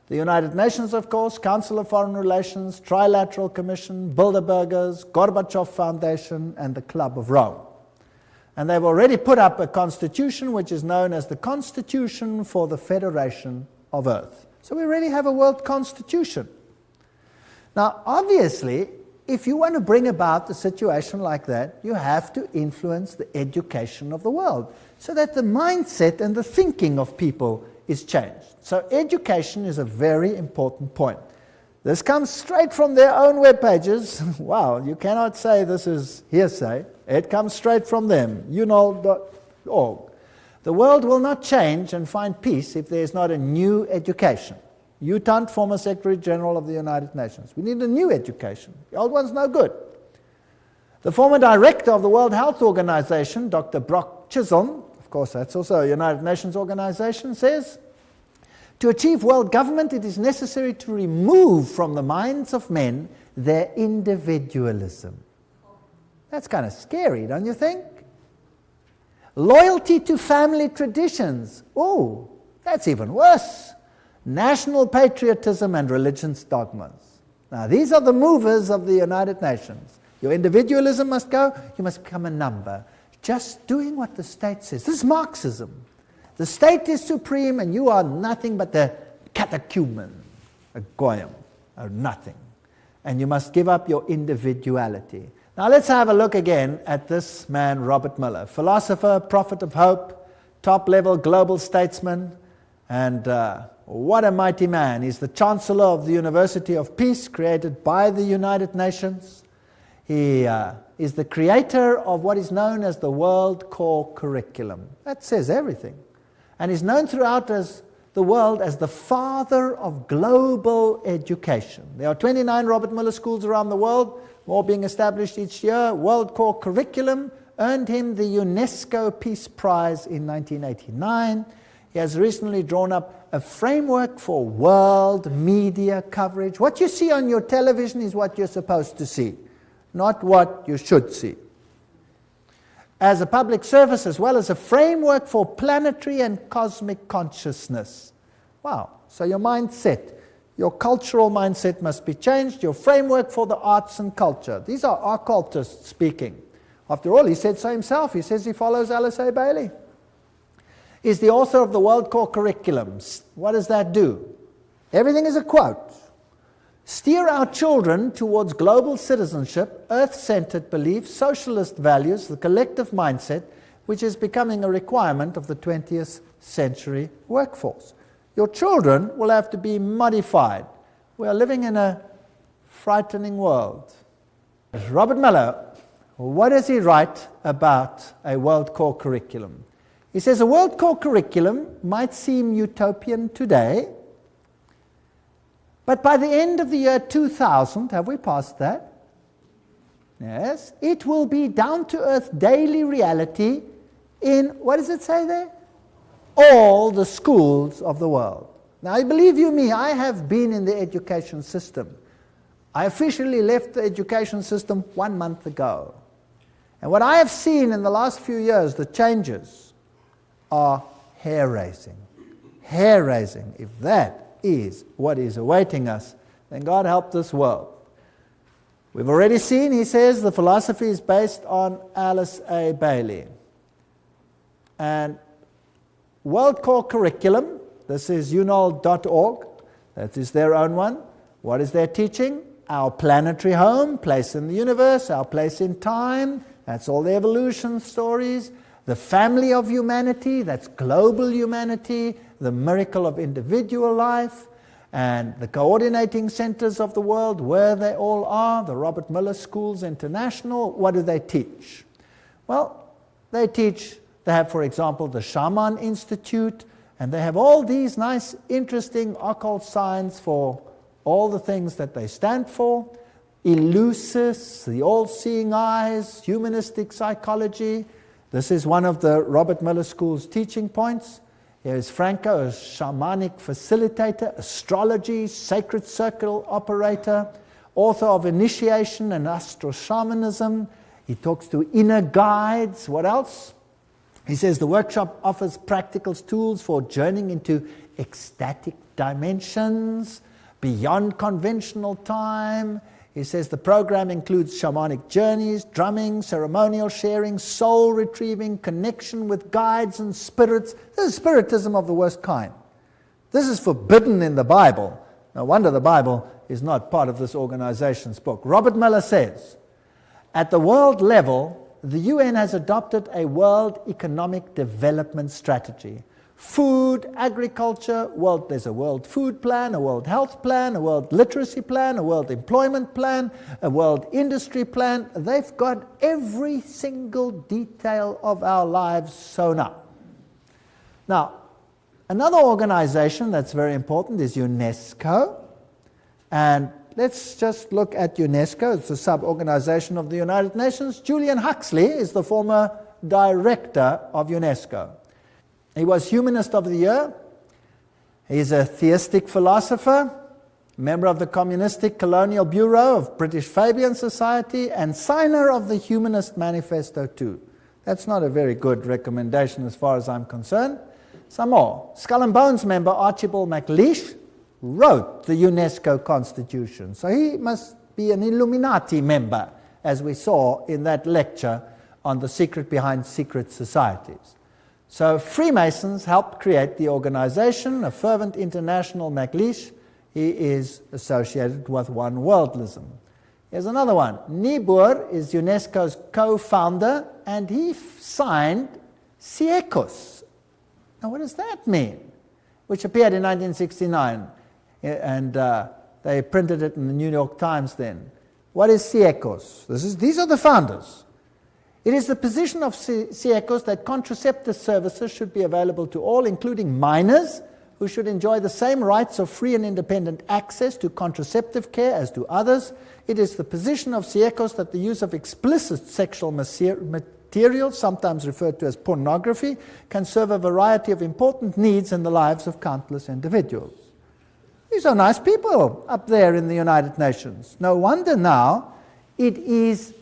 the United Nations, of course, Council of Foreign Relations, Trilateral Commission, Bilderbergers, Gorbachev Foundation, and the Club of Rome. And they've already put up a constitution which is known as the Constitution for the Federation of Earth. So we already have a world constitution. Now, obviously, if you want to bring about a situation like that, you have to influence the education of the world so that the mindset and the thinking of people is changed. So education is a very important point. This comes straight from their own web pages. Wow, you cannot say this is hearsay. It comes straight from them, unol.org. The world will not change and find peace if there is not a new education. U Thant, former Secretary General of the United Nations. We need a new education. The old one's no good. The former director of the World Health Organization, Dr. Brock Chisholm, of course that's also a United Nations organization, says, to achieve world government, it is necessary to remove from the minds of men their individualism. That's kind of scary, don't you think? Loyalty to family traditions. Oh, that's even worse. National patriotism and religion's dogmas. Now, these are the movers of the United Nations. Your individualism must go. You must become a number. Just doing what the state says. This is Marxism. The state is supreme and you are nothing but the catechumen, a goyim, or nothing. And you must give up your individuality. Now let's have a look again at this man, Robert Miller, philosopher, prophet of hope, top-level global statesman, and what a mighty man. He's the Chancellor of the University of Peace, created by the United Nations. He is the creator of what is known as the World Core Curriculum. That says everything. And is known throughout the world as the father of global education. There are 29 Robert Miller schools around the world, more being established each year. World Core Curriculum earned him the UNESCO Peace Prize in 1989. He has recently drawn up a framework for world media coverage. What you see on your television is what you're supposed to see, not what you should see. As a public service as well as a framework for planetary and cosmic consciousness. Wow, so your mindset, your cultural mindset must be changed, your framework for the arts and culture. These are occultists speaking. After all, he said so himself. He says he follows Alice A. Bailey. He's the author of the World Core Curriculum. What does that do? Everything is a quote. Steer our children towards global citizenship, earth-centered beliefs, socialist values, the collective mindset, which is becoming a requirement of the 20th century workforce. Your children will have to be modified. We are living in a frightening world. Robert Miller, what does he write about a World Core Curriculum? He says a World Core Curriculum might seem utopian today, but by the end of the year 2000, have we passed that? Yes. It will be down-to-earth daily reality in, what does it say there? All the schools of the world. Now, believe you me, I have been in the education system. I officially left the education system 1 month ago. And what I have seen in the last few years, the changes are hair-raising. Hair-raising. If that is what is awaiting us, then God help this world. We've already seen, he says, the philosophy is based on Alice A. Bailey. And World Core Curriculum, this is unol.org, that is their own one. What is their teaching? Our planetary home, place in the universe, our place in time, that's all the evolution stories. The family of humanity, that's global humanity, the miracle of individual life, and the coordinating centers of the world, where they all are, the Robert Miller Schools International. What do they teach? Well, they have, for example, the Shaman Institute, and they have all these nice, interesting occult signs for all the things that they stand for. Eleusis, the all-seeing eyes, humanistic psychology. This is one of the Robert Miller School's teaching points. Here is Franco, a shamanic facilitator, astrology, sacred circle operator, author of Initiation and Astro-Shamanism. He talks to inner guides. What else? He says the workshop offers practical tools for journeying into ecstatic dimensions, beyond conventional time. He says the program includes shamanic journeys, drumming, ceremonial sharing, soul retrieving, connection with guides and spirits. This is spiritism of the worst kind. This is forbidden in the Bible. No wonder the Bible is not part of this organization's book. Robert Miller says, at the world level, the UN has adopted a world economic development strategy. Food, agriculture, there's a world food plan, a world health plan, a world literacy plan, a world employment plan, a world industry plan. They've got every single detail of our lives sewn up. Now, another organization that's very important is UNESCO. And let's just look at UNESCO. It's a sub-organization of the United Nations. Julian Huxley is the former director of UNESCO. He was Humanist of the Year. He's a theistic philosopher, member of the Communistic Colonial Bureau of British Fabian Society, and signer of the Humanist Manifesto too. That's not a very good recommendation as far as I'm concerned. Some more. Skull and Bones member Archibald MacLeish wrote the UNESCO Constitution. So he must be an Illuminati member, as we saw in that lecture on the secret behind secret societies. So Freemasons helped create the organization, a fervent international MacLeish. He is associated with One Worldism. Here's another one. Niebuhr is UNESCO's co-founder, and he signed Siecus. Now what does that mean? Which appeared in 1969, and they printed it in the New York Times then. What is Siecus? These are the founders. It is the position of Siecus that contraceptive services should be available to all, including minors, who should enjoy the same rights of free and independent access to contraceptive care as do others. It is the position of Siecus that the use of explicit sexual material, sometimes referred to as pornography, can serve a variety of important needs in the lives of countless individuals. These are nice people up there in the United Nations. No wonder now it is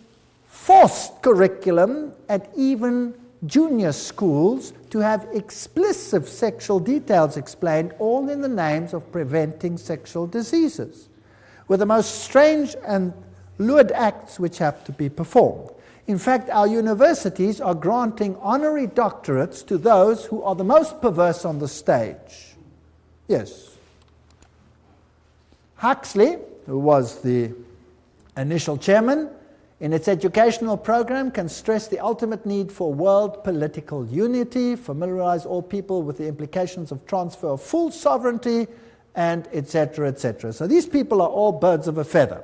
forced curriculum at even junior schools to have explicit sexual details explained, all in the names of preventing sexual diseases, with the most strange and lewd acts which have to be performed. In fact, our universities are granting honorary doctorates to those who are the most perverse on the stage. Yes. Huxley, who was the initial chairman, in its educational program can stress the ultimate need for world political unity, familiarize all people with the implications of transfer of full sovereignty, and etc., etc. So these people are all birds of a feather.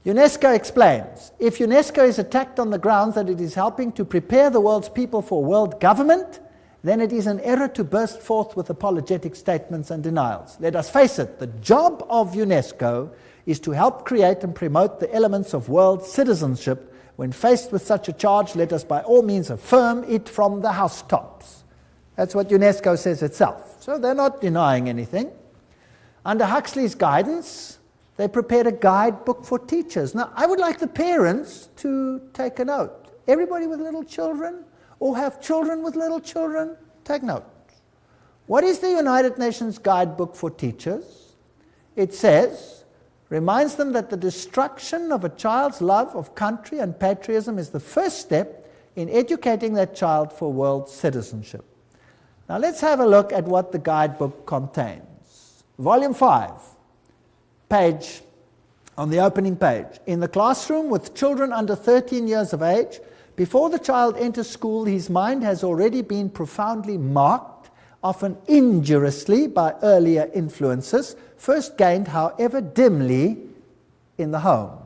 UNESCO explains, if UNESCO is attacked on the grounds that it is helping to prepare the world's people for world government, then it is an error to burst forth with apologetic statements and denials. Let us face it, the job of UNESCO is to help create and promote the elements of world citizenship. When faced with such a charge, let us by all means affirm it from the housetops. That's what UNESCO says itself. So they're not denying anything. Under Huxley's guidance, they prepared a guidebook for teachers. Now, I would like the parents to take a note. Everybody with little children, or have children with little children, take note. What is the United Nations Guidebook for Teachers? It says, reminds them that the destruction of a child's love of country and patriotism is the first step in educating that child for world citizenship. Now let's have a look at what the guidebook contains. Volume 5, page, on the opening page. In the classroom with children under 13 years of age, before the child enters school, his mind has already been profoundly marked, often injuriously by earlier influences, first gained, however dimly, in the home.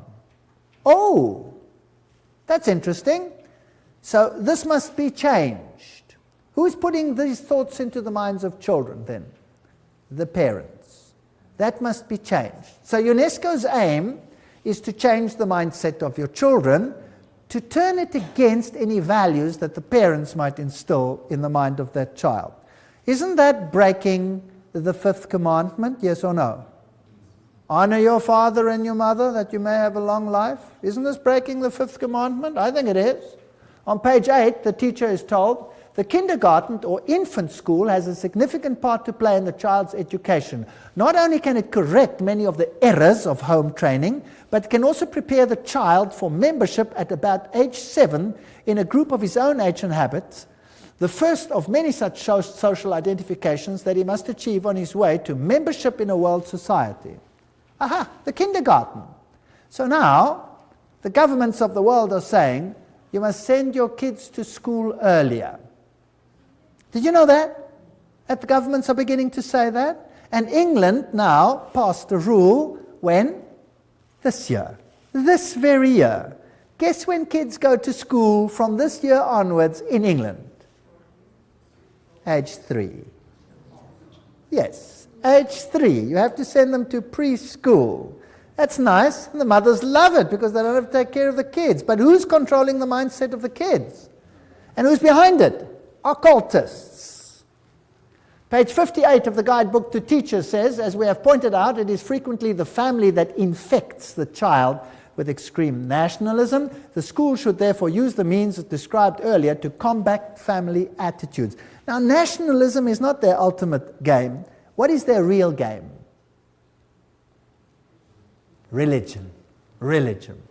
Oh, that's interesting. So this must be changed. Who is putting these thoughts into the minds of children then? The parents. That must be changed. So UNESCO's aim is to change the mindset of your children, to turn it against any values that the parents might instill in the mind of that child. Isn't that breaking the fifth commandment, yes or no? Honor your father and your mother that you may have a long life. Isn't this breaking the fifth commandment? I think it is. On page 8, the teacher is told, the kindergarten or infant school has a significant part to play in the child's education. Not only can it correct many of the errors of home training, but it can also prepare the child for membership at about age 7 in a group of his own age and habits, the first of many such social identifications that he must achieve on his way to membership in a world society. Aha, the kindergarten. So now, the governments of the world are saying, you must send your kids to school earlier. Did you know that? That the governments are beginning to say that? And England now passed a rule when? This year. This very year. Guess when kids go to school from this year onwards in England? Age 3. Yes, age 3. You have to send them to preschool. That's nice. And the mothers love it because they don't have to take care of the kids. But who's controlling the mindset of the kids? And who's behind it? Occultists. Page 58 of the guidebook to teachers says, as we have pointed out, it is frequently the family that infects the child with extreme nationalism. The school should therefore use the means described earlier to combat family attitudes. Now, nationalism is not their ultimate game. What is their real game? Religion. Religion.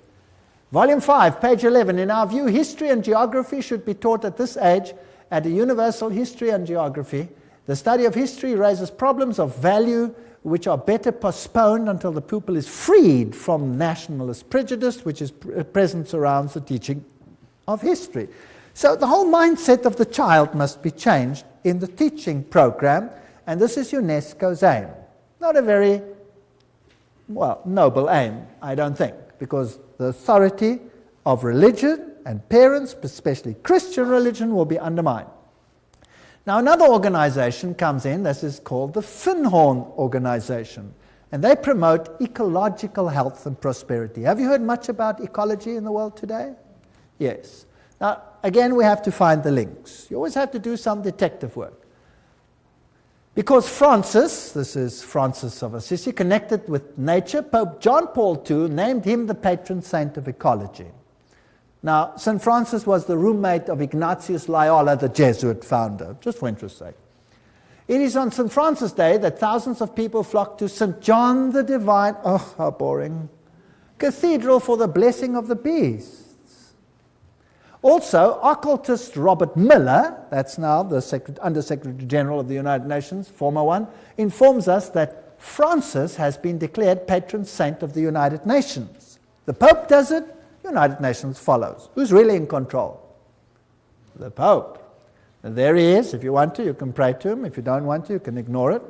Volume 5, page 11. In our view, history and geography should be taught at this age at a universal history and geography. The study of history raises problems of value which are better postponed until the pupil is freed from nationalist prejudice, which is present surrounds the teaching of history. So the whole mindset of the child must be changed in the teaching program, and this is UNESCO's aim. Not a very, well, noble aim, I don't think, because the authority of religion and parents, especially Christian religion, will be undermined. Now another organization comes in, this is called the Finhorn organization, and they promote ecological health and prosperity. Have you heard much about ecology in the world today? Yes. Now again, we have to find the links. You always have to do some detective work. Because Francis, this is Francis of Assisi, connected with nature, Pope John Paul II named him the patron saint of ecology. Now, St. Francis was the roommate of Ignatius Loyola, the Jesuit founder, just for interest's sake. It is on St. Francis Day that thousands of people flock to St. John the Divine, oh, how boring, Cathedral for the blessing of the beasts. Also, occultist Robert Miller, that's now the Under-Secretary General of the United Nations, former one, informs us that Francis has been declared patron saint of the United Nations. The Pope does it, United Nations follows. Who's really in control? The Pope. And there he is. If you want to, you can pray to him. If you don't want to, you can ignore it.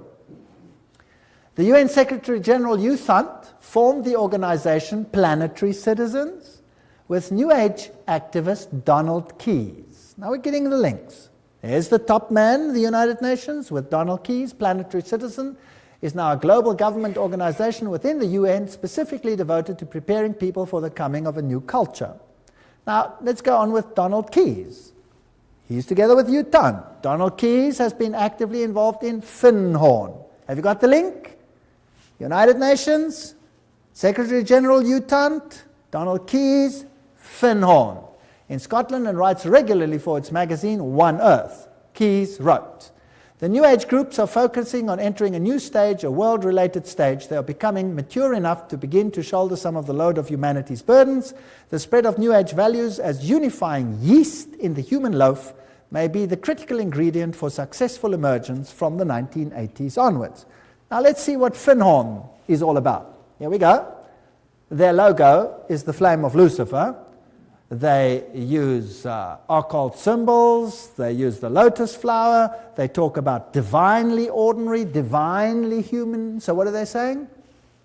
The UN Secretary General Youth Hunt formed the organization Planetary Citizens with New Age activist Donald Keyes. Now we're getting the links. There's the top man of the United Nations with Donald Keyes. Planetary Citizen is now a global government organization within the UN specifically devoted to preparing people for the coming of a new culture. Now, let's go on with Donald Keyes. He's together with Youth Hunt. Donald Keyes has been actively involved in Finhorn. Have you got the link? United Nations, Secretary General Youth Hunt, Donald Keyes, Finhorn. In Scotland and writes regularly for its magazine, One Earth. Keyes wrote, the New Age groups are focusing on entering a new stage, a world-related stage. They are becoming mature enough to begin to shoulder some of the load of humanity's burdens. The spread of New Age values as unifying yeast in the human loaf may be the critical ingredient for successful emergence from the 1980s onwards. Now let's see what Finhorn is all about. Here we go. Their logo is the flame of Lucifer. They use occult symbols, they use the lotus flower, they talk about divinely ordinary, divinely human. So what are they saying?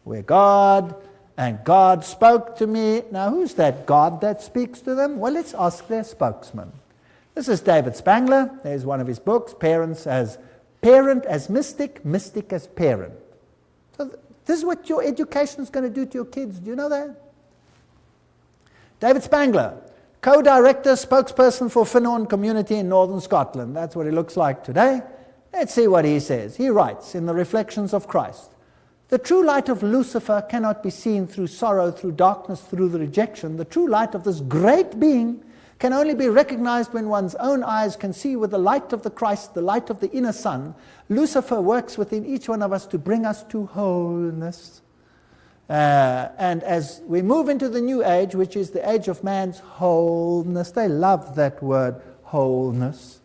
We're God, and God spoke to me. Now who's that God that speaks to them? Well, let's ask their spokesman. This is David Spangler. There's one of his books, Parent as Mystic, Mystic as Parent. So this is what your education is going to do to your kids. Do you know that? David Spangler, co-director, spokesperson for Finhorn community in northern Scotland. That's what he looks like today. Let's see what he says. He writes in the Reflections of Christ, the true light of Lucifer cannot be seen through sorrow, through darkness, through the rejection. The true light of this great being can only be recognized when one's own eyes can see with the light of the Christ, the light of the inner sun. Lucifer works within each one of us to bring us to wholeness. And as we move into the new age, which is the age of man's wholeness, they love that word, wholeness.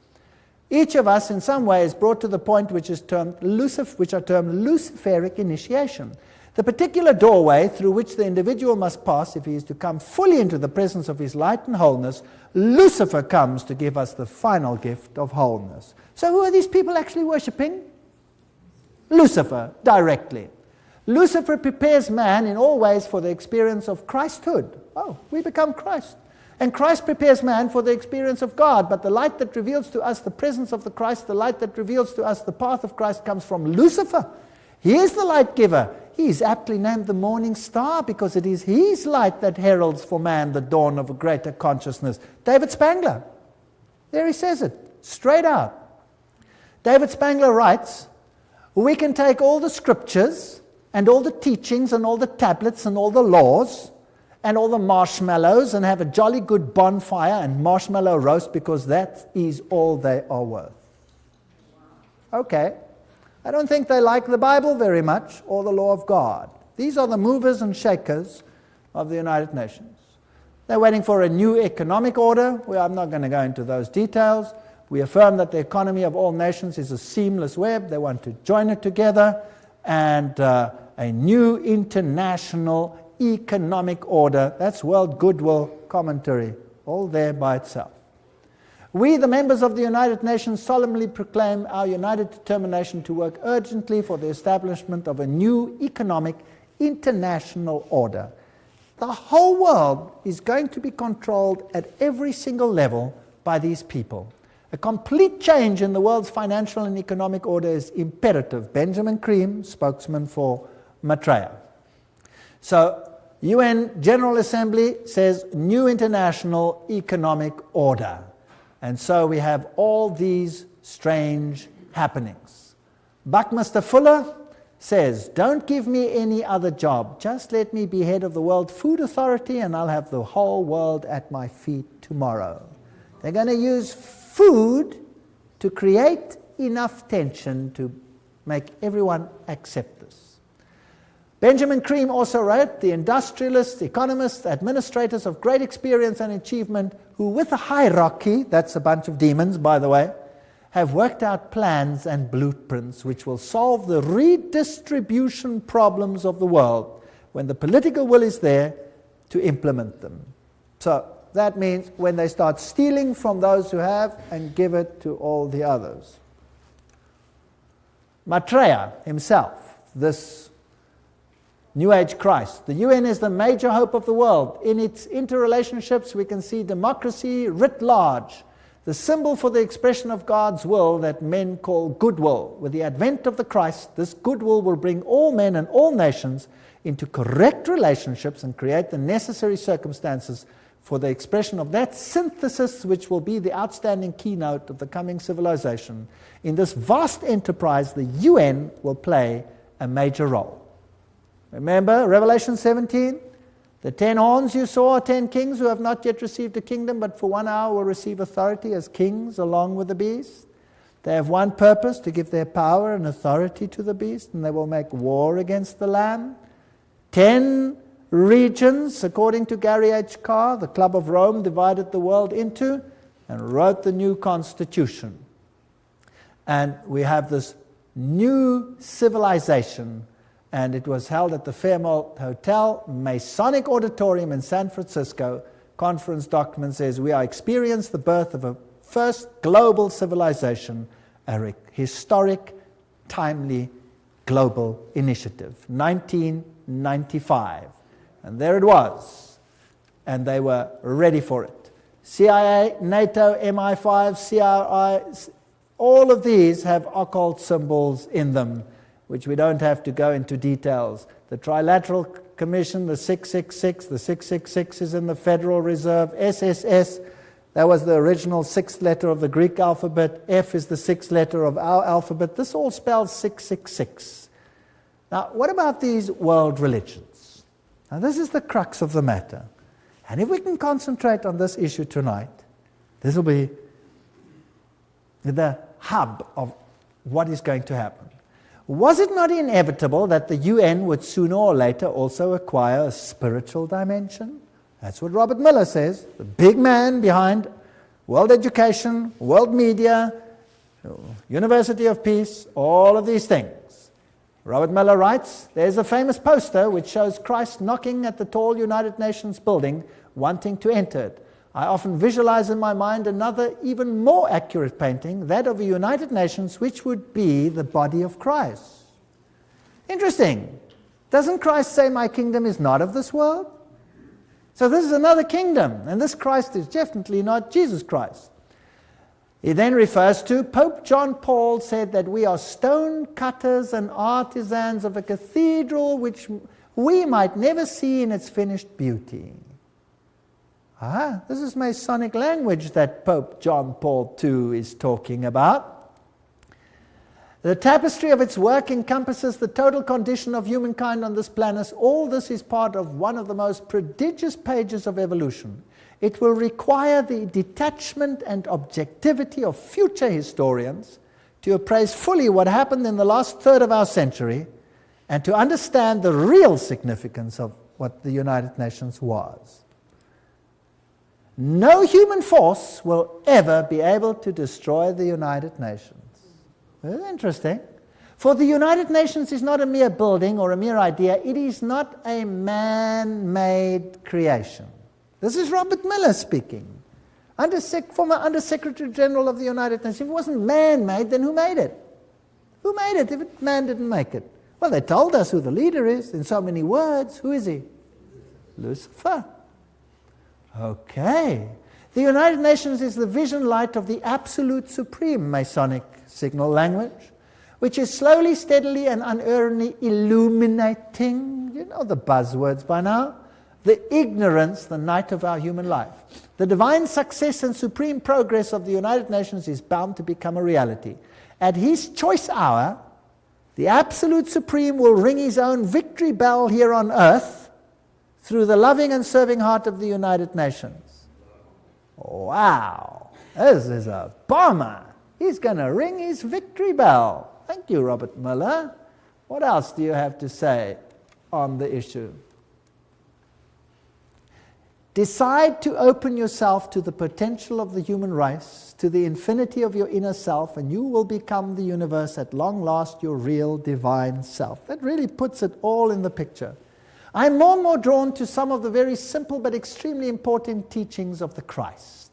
Each of us in some way is brought to the point which are termed Luciferic initiation. The particular doorway through which the individual must pass if he is to come fully into the presence of his light and wholeness, Lucifer comes to give us the final gift of wholeness. So who are these people actually worshipping? Lucifer, directly. Lucifer prepares man in all ways for the experience of Christhood. Oh, we become Christ. And Christ prepares man for the experience of God. But the light that reveals to us the presence of the Christ, the light that reveals to us the path of Christ, comes from Lucifer. He is the light giver. He is aptly named the morning star because it is his light that heralds for man the dawn of a greater consciousness. David Spangler. There he says it, straight out. David Spangler writes, we can take all the scriptures and all the teachings and all the tablets and all the laws and all the marshmallows and have a jolly good bonfire and marshmallow roast because that is all they are worth. Okay. I don't think they like the Bible very much or the law of God. These are the movers and shakers of the United Nations. They're waiting for a new economic order. Well, I'm not going to go into those details. We affirm that the economy of all nations is a seamless web. They want to join it together. And a new international economic order. That's World Goodwill Commentary, all there by itself. We, the members of the United Nations, solemnly proclaim our united determination to work urgently for the establishment of a new economic international order. The whole world is going to be controlled at every single level by these people. A complete change in the world's financial and economic order is imperative. Benjamin Cream, spokesman for Maitreya. So, UN General Assembly says new international economic order. And so we have all these strange happenings. Buckminster Fuller says, don't give me any other job. Just let me be head of the World Food Authority and I'll have the whole world at my feet tomorrow. They're going to use food to create enough tension to make everyone accept this. Benjamin Cream also wrote, the industrialists, economists, administrators of great experience and achievement who with a hierarchy, that's a bunch of demons by the way, have worked out plans and blueprints which will solve the redistribution problems of the world when the political will is there to implement them. So that means when they start stealing from those who have and give it to all the others. Maitreya himself, this New Age Christ. The UN is the major hope of the world. In its interrelationships, we can see democracy writ large, the symbol for the expression of God's will that men call goodwill. With the advent of the Christ, this goodwill will bring all men and all nations into correct relationships and create the necessary circumstances for the expression of that synthesis which will be the outstanding keynote of the coming civilization. In this vast enterprise, the UN will play a major role. Remember Revelation 17? The 10 horns you saw are 10 kings who have not yet received a kingdom, but for 1 hour will receive authority as kings along with the beast. They have one purpose, to give their power and authority to the beast, and they will make war against the Lamb. 10 regions, according to Gary H. Carr, the Club of Rome divided the world into and wrote the new constitution. And we have this new civilization, and it was held at the Fairmont Hotel, Masonic Auditorium in San Francisco. Conference document says, we are experiencing the birth of a first global civilization, a historic, timely global initiative, 1995. And there it was, and they were ready for it. CIA, NATO, MI5, CRI, all of these have occult symbols in them, which we don't have to go into details. The Trilateral Commission, the 666, the 666 is in the Federal Reserve, SSS, that was the original 6th letter of the Greek alphabet, F is the 6th letter of our alphabet, this all spells 666. Now, what about these world religions? Now, this is the crux of the matter. And if we can concentrate on this issue tonight, this will be the hub of what is going to happen. Was it not inevitable that the UN would sooner or later also acquire a spiritual dimension? That's what Robert Miller says, the big man behind world education, world media, University of Peace, all of these things. Robert Miller writes, there's a famous poster which shows Christ knocking at the tall United Nations building, wanting to enter it. I often visualize in my mind another, even more accurate painting, that of a United Nations, which would be the body of Christ. Interesting. Doesn't Christ say, my kingdom is not of this world? So this is another kingdom, and this Christ is definitely not Jesus Christ. He then refers to Pope John Paul said that we are stone cutters and artisans of a cathedral which we might never see in its finished beauty. This is Masonic language that Pope John Paul II is talking about. The tapestry of its work encompasses the total condition of humankind on this planet. All this is part of one of the most prodigious pages of evolution. It will require the detachment and objectivity of future historians to appraise fully what happened in the last third of our century and to understand the real significance of what the United Nations was. No human force will ever be able to destroy the United Nations. Very interesting. For the United Nations is not a mere building or a mere idea. It is not a man-made creation. This is Robert Miller speaking, former Under-Secretary General of the United Nations. If it wasn't man-made, then who made it? Who made it if man didn't make it? Well, they told us who the leader is in so many words. Who is he? Lucifer. Okay. The United Nations is the vision light of the absolute supreme Masonic signal language, which is slowly, steadily, and unerringly illuminating, you know the buzzwords by now, the ignorance, the night of our human life. The divine success and supreme progress of the United Nations is bound to become a reality. At his choice hour, the absolute supreme will ring his own victory bell here on earth through the loving and serving heart of the United Nations. Wow, this is a bomber. He's going to ring his victory bell. Thank you, Robert Miller. What else do you have to say on the issue? Decide to open yourself to the potential of the human race, to the infinity of your inner self, and you will become the universe at long last, your real divine self. That really puts it all in the picture. I'm more and more drawn to some of the very simple but extremely important teachings of the Christ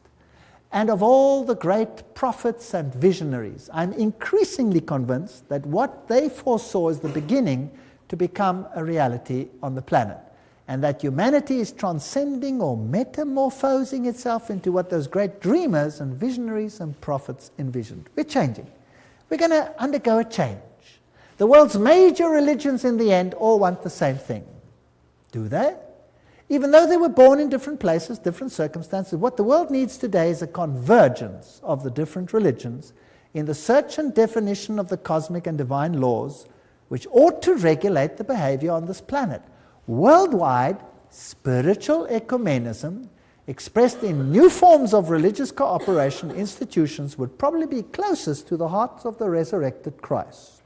and of all the great prophets and visionaries. I'm increasingly convinced that what they foresaw is the beginning to become a reality on the planet, and that humanity is transcending or metamorphosing itself into what those great dreamers and visionaries and prophets envisioned. We're changing. We're going to undergo a change. The world's major religions in the end all want the same thing. Do they? Even though they were born in different places, different circumstances, what the world needs today is a convergence of the different religions in the search and definition of the cosmic and divine laws which ought to regulate the behavior on this planet. Worldwide, spiritual ecumenism, expressed in new forms of religious cooperation institutions, would probably be closest to the hearts of the resurrected Christ.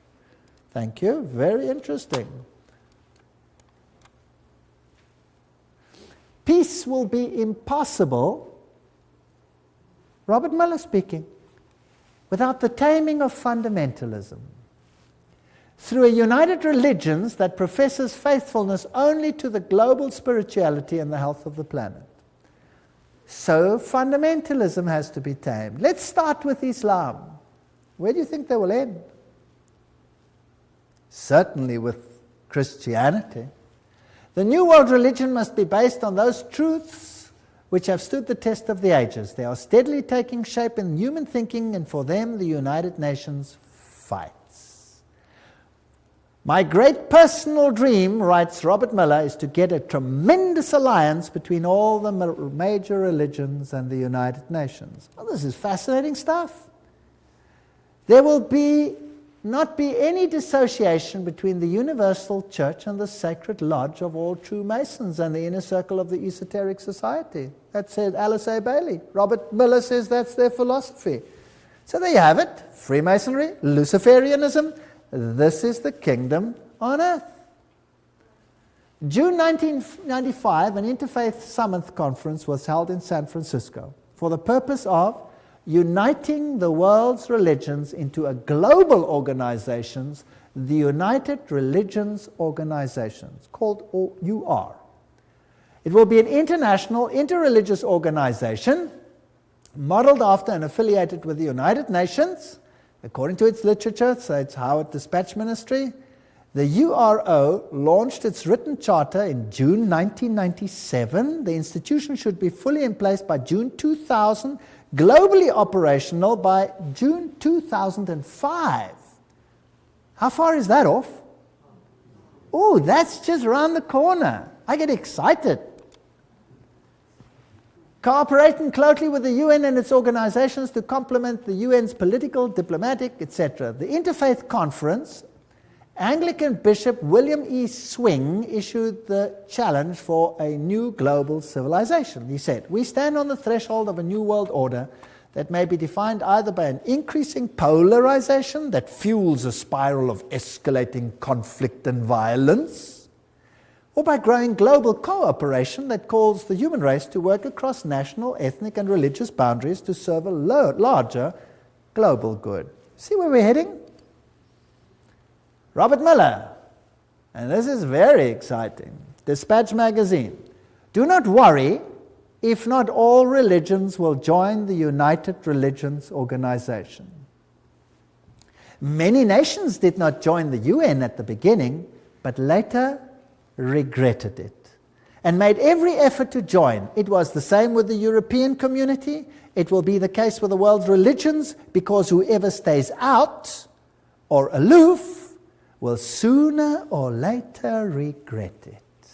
Thank you. Very interesting. Peace will be impossible, Robert Miller speaking, without the taming of fundamentalism. Through a united religion that professes faithfulness only to the global spirituality and the health of the planet. So fundamentalism has to be tamed. Let's start with Islam. Where do you think they will end? Certainly with Christianity. The New World religion must be based on those truths which have stood the test of the ages. They are steadily taking shape in human thinking, and for them the United Nations fights. My great personal dream, writes Robert Miller, is to get a tremendous alliance between all the major religions and the United Nations. Well, this is fascinating stuff. There will not be any dissociation between the universal church and the sacred lodge of all true Masons and the inner circle of the esoteric society. That said Alice A. Bailey. Robert Miller says that's their philosophy. So there you have it. Freemasonry, Luciferianism. This is the kingdom on earth. June 1995, an Interfaith Summit conference was held in San Francisco for the purpose of uniting the world's religions into a global organization the United Religions Organization, called UR. It will be an international, interreligious organization modeled after and affiliated with the United Nations, according to its literature, so it's Howard Dispatch Ministry. The URO launched its written charter in June 1997. The institution should be fully in place by June 2000, globally operational by June 2005. How far is that off? Oh, that's just around the corner. I get excited. Cooperating closely with the UN and its organizations to complement the UN's political, diplomatic, etc. The Interfaith Conference, Anglican Bishop William E. Swing issued the challenge for a new global civilization. He said, "We stand on the threshold of a new world order that may be defined either by an increasing polarization that fuels a spiral of escalating conflict and violence, or by growing global cooperation that calls the human race to work across national, ethnic, and religious boundaries to serve a larger global good." See where we're heading? Robert Miller, and this is very exciting, Dispatch magazine. "Do not worry if not all religions will join the United Religions Organization. Many nations did not join the UN at the beginning, but later regretted it and made every effort to join. It was the same with the European community. It will be the case with the world's religions, because whoever stays out or aloof will sooner or later regret it."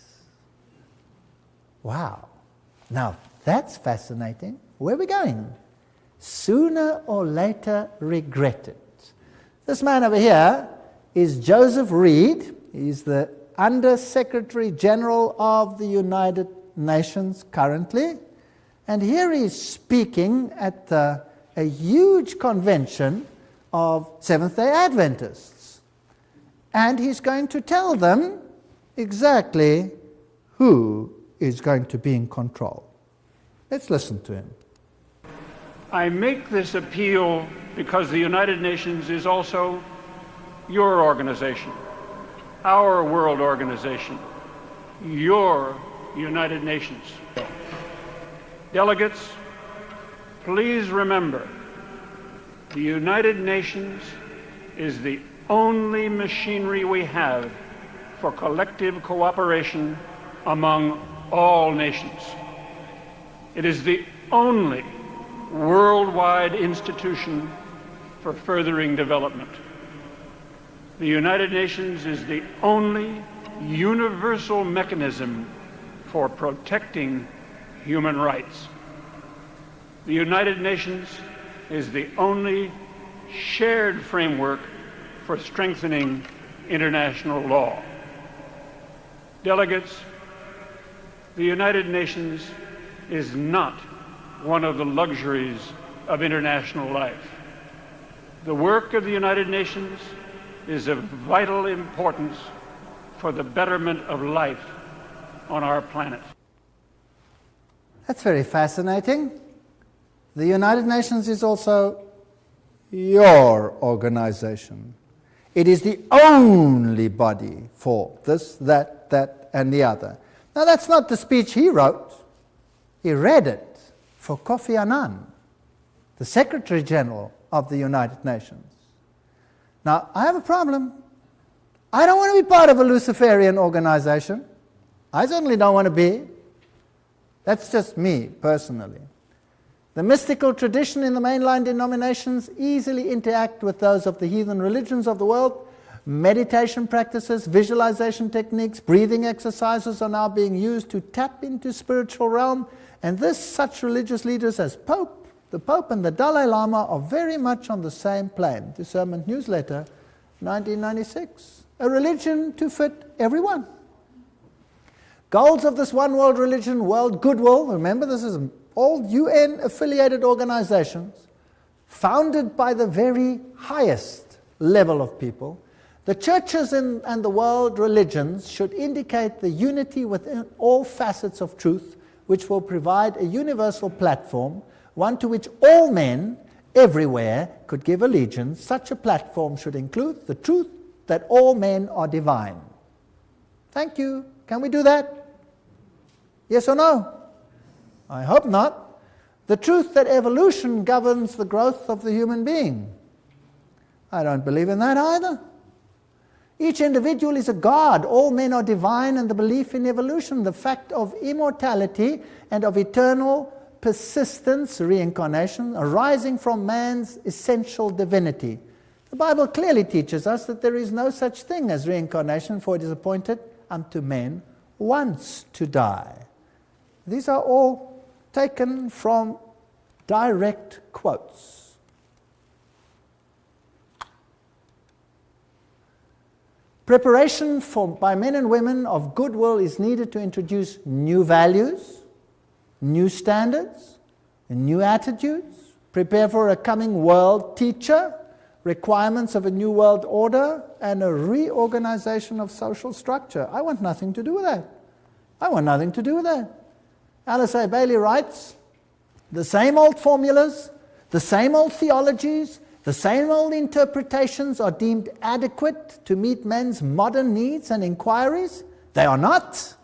Wow. Now, that's fascinating. Where are we going? Sooner or later regret it. This man over here is Joseph Reed. He's the Under-Secretary General of the United Nations currently. And here he's speaking at a huge convention of Seventh-day Adventists. And he's going to tell them exactly who is going to be in control. Let's listen to him. "I make this appeal because the United Nations is also your organization, our world organization, your United Nations. Delegates, please remember, the United Nations is the only machinery we have for collective cooperation among all nations. It is the only worldwide institution for furthering development. The United Nations is the only universal mechanism for protecting human rights. The United Nations is the only shared framework for strengthening international law. Delegates, the United Nations is not one of the luxuries of international life. The work of the United Nations is of vital importance for the betterment of life on our planet." That's very fascinating. The United Nations is also your organization. It is the only body for this, that, and the other. Now, that's not the speech he wrote. He read it for Kofi Annan, the Secretary General of the United Nations. Now, I have a problem. I don't want to be part of a Luciferian organization. I certainly don't want to be. That's just me, personally. The mystical tradition in the mainline denominations easily interact with those of the heathen religions of the world. Meditation practices, visualization techniques, breathing exercises are now being used to tap into spiritual realm, and such religious leaders as the Pope and the Dalai Lama are very much on the same plane. Discernment Newsletter, 1996. A religion to fit everyone. Goals of this one world religion, world goodwill, remember this is all UN-affiliated organizations, founded by the very highest level of people. The churches and the world religions should indicate the unity within all facets of truth, which will provide a universal platform, one to which all men everywhere could give allegiance. Such a platform should include the truth that all men are divine. Thank you. Can we do that? Yes or no? I hope not. The truth that evolution governs the growth of the human being. I don't believe in that either. Each individual is a god. All men are divine, and the belief in evolution, the fact of immortality and of eternal persistence, reincarnation, arising from man's essential divinity. The Bible clearly teaches us that there is no such thing as reincarnation, for it is appointed unto men once to die. These are all taken from direct quotes. Preparation by men and women of goodwill is needed to introduce new values, new standards, and new attitudes, prepare for a coming world teacher, requirements of a new world order, and a reorganization of social structure. I want nothing to do with that. I want nothing to do with that. Alice A. Bailey writes, the same old formulas, the same old theologies, the same old interpretations are deemed adequate to meet men's modern needs and inquiries. They are not.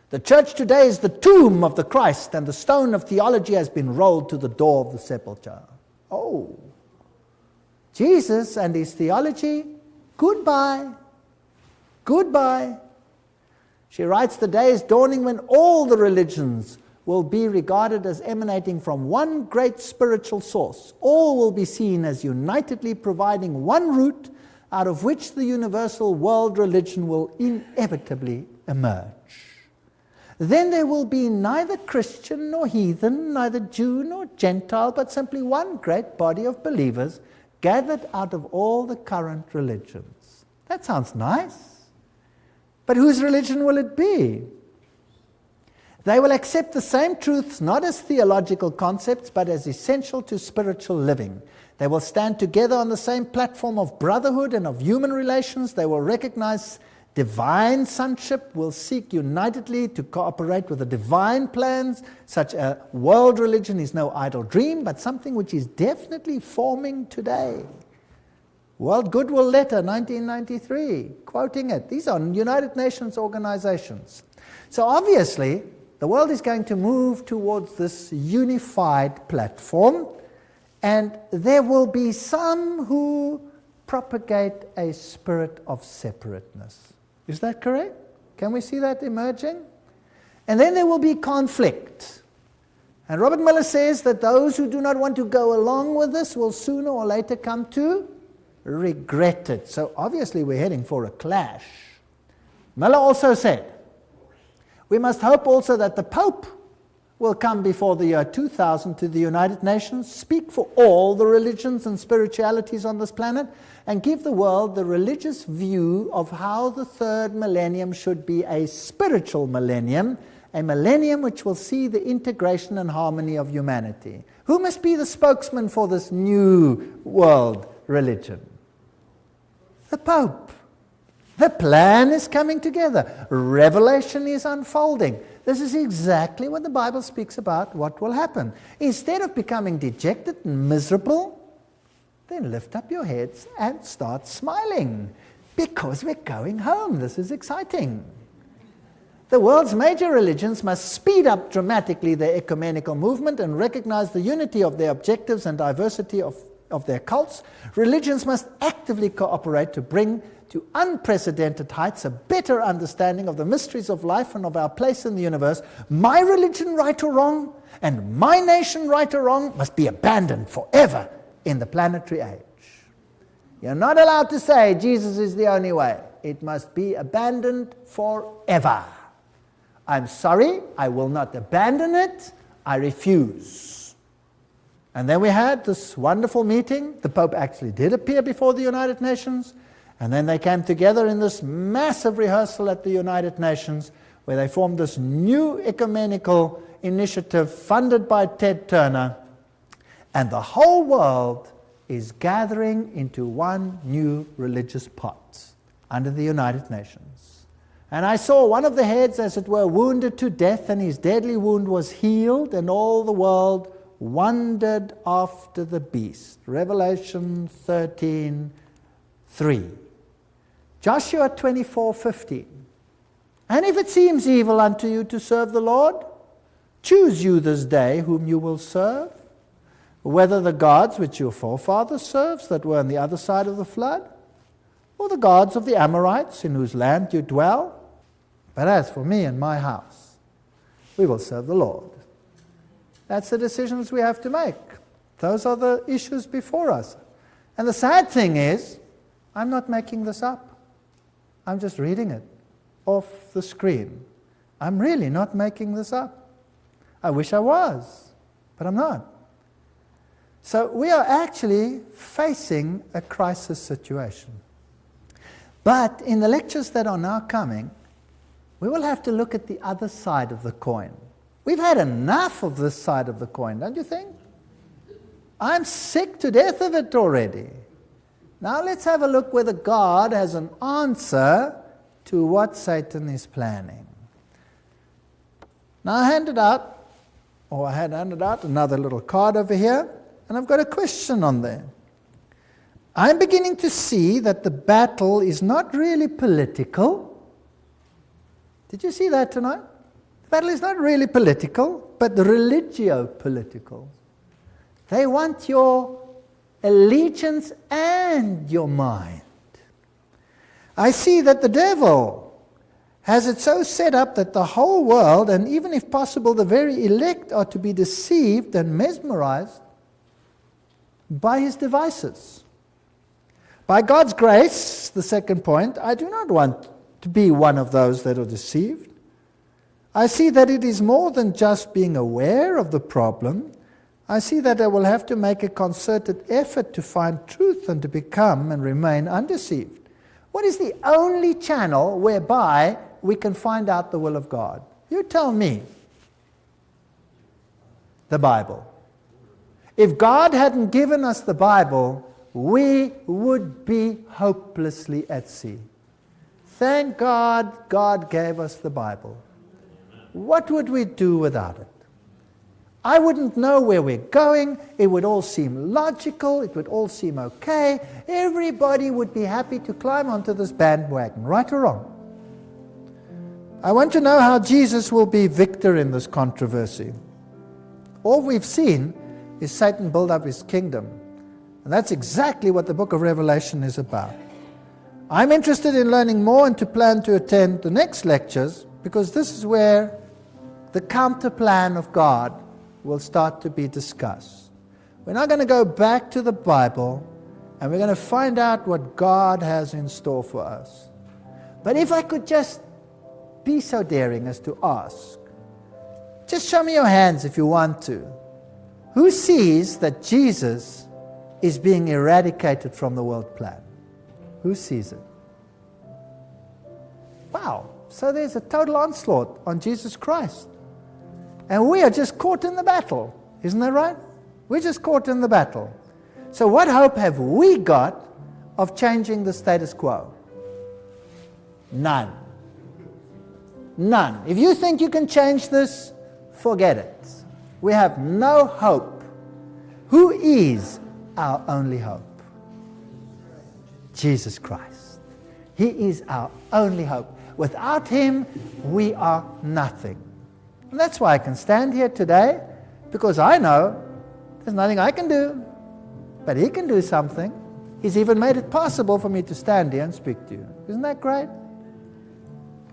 The church today is the tomb of the Christ, and the stone of theology has been rolled to the door of the sepulchre. Oh, Jesus and his theology, goodbye. Goodbye. She writes, the day is dawning when all the religions will be regarded as emanating from one great spiritual source. All will be seen as unitedly providing one root out of which the universal world religion will inevitably emerge. Then there will be neither Christian nor heathen, neither Jew nor Gentile, but simply one great body of believers gathered out of all the current religions. That sounds nice. But whose religion will it be? They will accept the same truths not as theological concepts, but as essential to spiritual living. They will stand together on the same platform of brotherhood and of human relations. They will recognize divine sonship, will seek unitedly to cooperate with the divine plans. Such a world religion is no idle dream, but something which is definitely forming today. World Goodwill Letter, 1993, quoting it. These are United Nations organizations. So obviously, the world is going to move towards this unified platform, and there will be some who propagate a spirit of separateness. Is that correct? Can we see that emerging? And then there will be conflict. And Robert Miller says that those who do not want to go along with this will sooner or later come to regret it. So obviously we're heading for a clash. Miller also said, we must hope also that the Pope will come before the year 2000 to the United Nations, speak for all the religions and spiritualities on this planet, and give the world the religious view of how the third millennium should be a spiritual millennium, a millennium which will see the integration and harmony of humanity. Who must be the spokesman for this new world religion? The Pope. The plan is coming together. Revelation is unfolding. This is exactly what the Bible speaks about what will happen. Instead of becoming dejected and miserable, then lift up your heads and start smiling, because we're going home. This is exciting. The world's major religions must speed up dramatically their ecumenical movement and recognize the unity of their objectives and diversity of their cults. Religions must actively cooperate to bring to unprecedented heights a better understanding of the mysteries of life and of our place in the universe. My religion, right or wrong, and my nation, right or wrong, must be abandoned forever in the planetary age. You're not allowed to say Jesus is the only way. It must be abandoned forever. I'm sorry, I will not abandon it. I refuse. And then we had this wonderful meeting. The Pope actually did appear before the United Nations. And then they came together in this massive rehearsal at the United Nations, where they formed this new ecumenical initiative funded by Ted Turner. And the whole world is gathering into one new religious pot under the United Nations. And I saw one of the heads, as it were, wounded to death, and his deadly wound was healed, and all the world wondered after the beast. Revelation 13:3. Joshua 24:15. And if it seems evil unto you to serve the Lord, choose you this day whom you will serve, whether the gods which your forefathers served that were on the other side of the flood, or the gods of the Amorites in whose land you dwell. But as for me and my house, we will serve the Lord. That's the decisions we have to make. Those are the issues before us. And the sad thing is, I'm not making this up. I'm just reading it off the screen. I'm really not making this up. I wish I was, but I'm not. So we are actually facing a crisis situation. But in the lectures that are now coming, we will have to look at the other side of the coin. We've had enough of this side of the coin, don't you think? I'm sick to death of it already. Now let's have a look whether God has an answer to what Satan is planning. Now I had handed out another little card over here, and I've got a question on there. I'm beginning to see that the battle is not really political. Did you see that tonight? The battle is not really political, but religio-political. They want your allegiance and your mind. I see that the devil has it so set up that the whole world, and even if possible the very elect, are to be deceived and mesmerized by his devices. By God's grace, the second point, I do not want to be one of those that are deceived. I see that it is more than just being aware of the problem. I see that I will have to make a concerted effort to find truth and to become and remain undeceived. What is the only channel whereby we can find out the will of God? You tell me. The Bible. If God hadn't given us the Bible, we would be hopelessly at sea. Thank God, God gave us the Bible. What would we do without it? I wouldn't know where we're going. It would all seem logical. It would all seem okay. Everybody would be happy to climb onto this bandwagon, right or wrong. I want to know how Jesus will be victor in this controversy. All we've seen is Satan build up his kingdom. And that's exactly what the book of Revelation is about. I'm interested in learning more and to plan to attend the next lectures, because this is where the counter plan of God will start to be discussed. We're now going to go back to the Bible, and we're going to find out what God has in store for us. But if I could just be so daring as to ask, just show me your hands if you want to. Who sees that Jesus is being eradicated from the world plan? Who sees it? Wow, so there's a total onslaught on Jesus Christ. And we are just caught in the battle. Isn't that right? We're just caught in the battle. So what hope have we got of changing the status quo? None. None. If you think you can change this, forget it. We have no hope. Who is our only hope? Jesus Christ. He is our only hope. Without him, we are nothing. And that's why I can stand here today, because I know there's nothing I can do, but he can do something. He's even made it possible for me to stand here and speak to you. Isn't that great?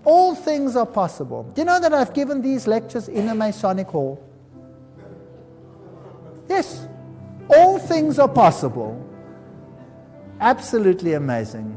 All things are possible. Do you know that I've given these lectures in a Masonic hall? Yes. All things are possible. Absolutely amazing.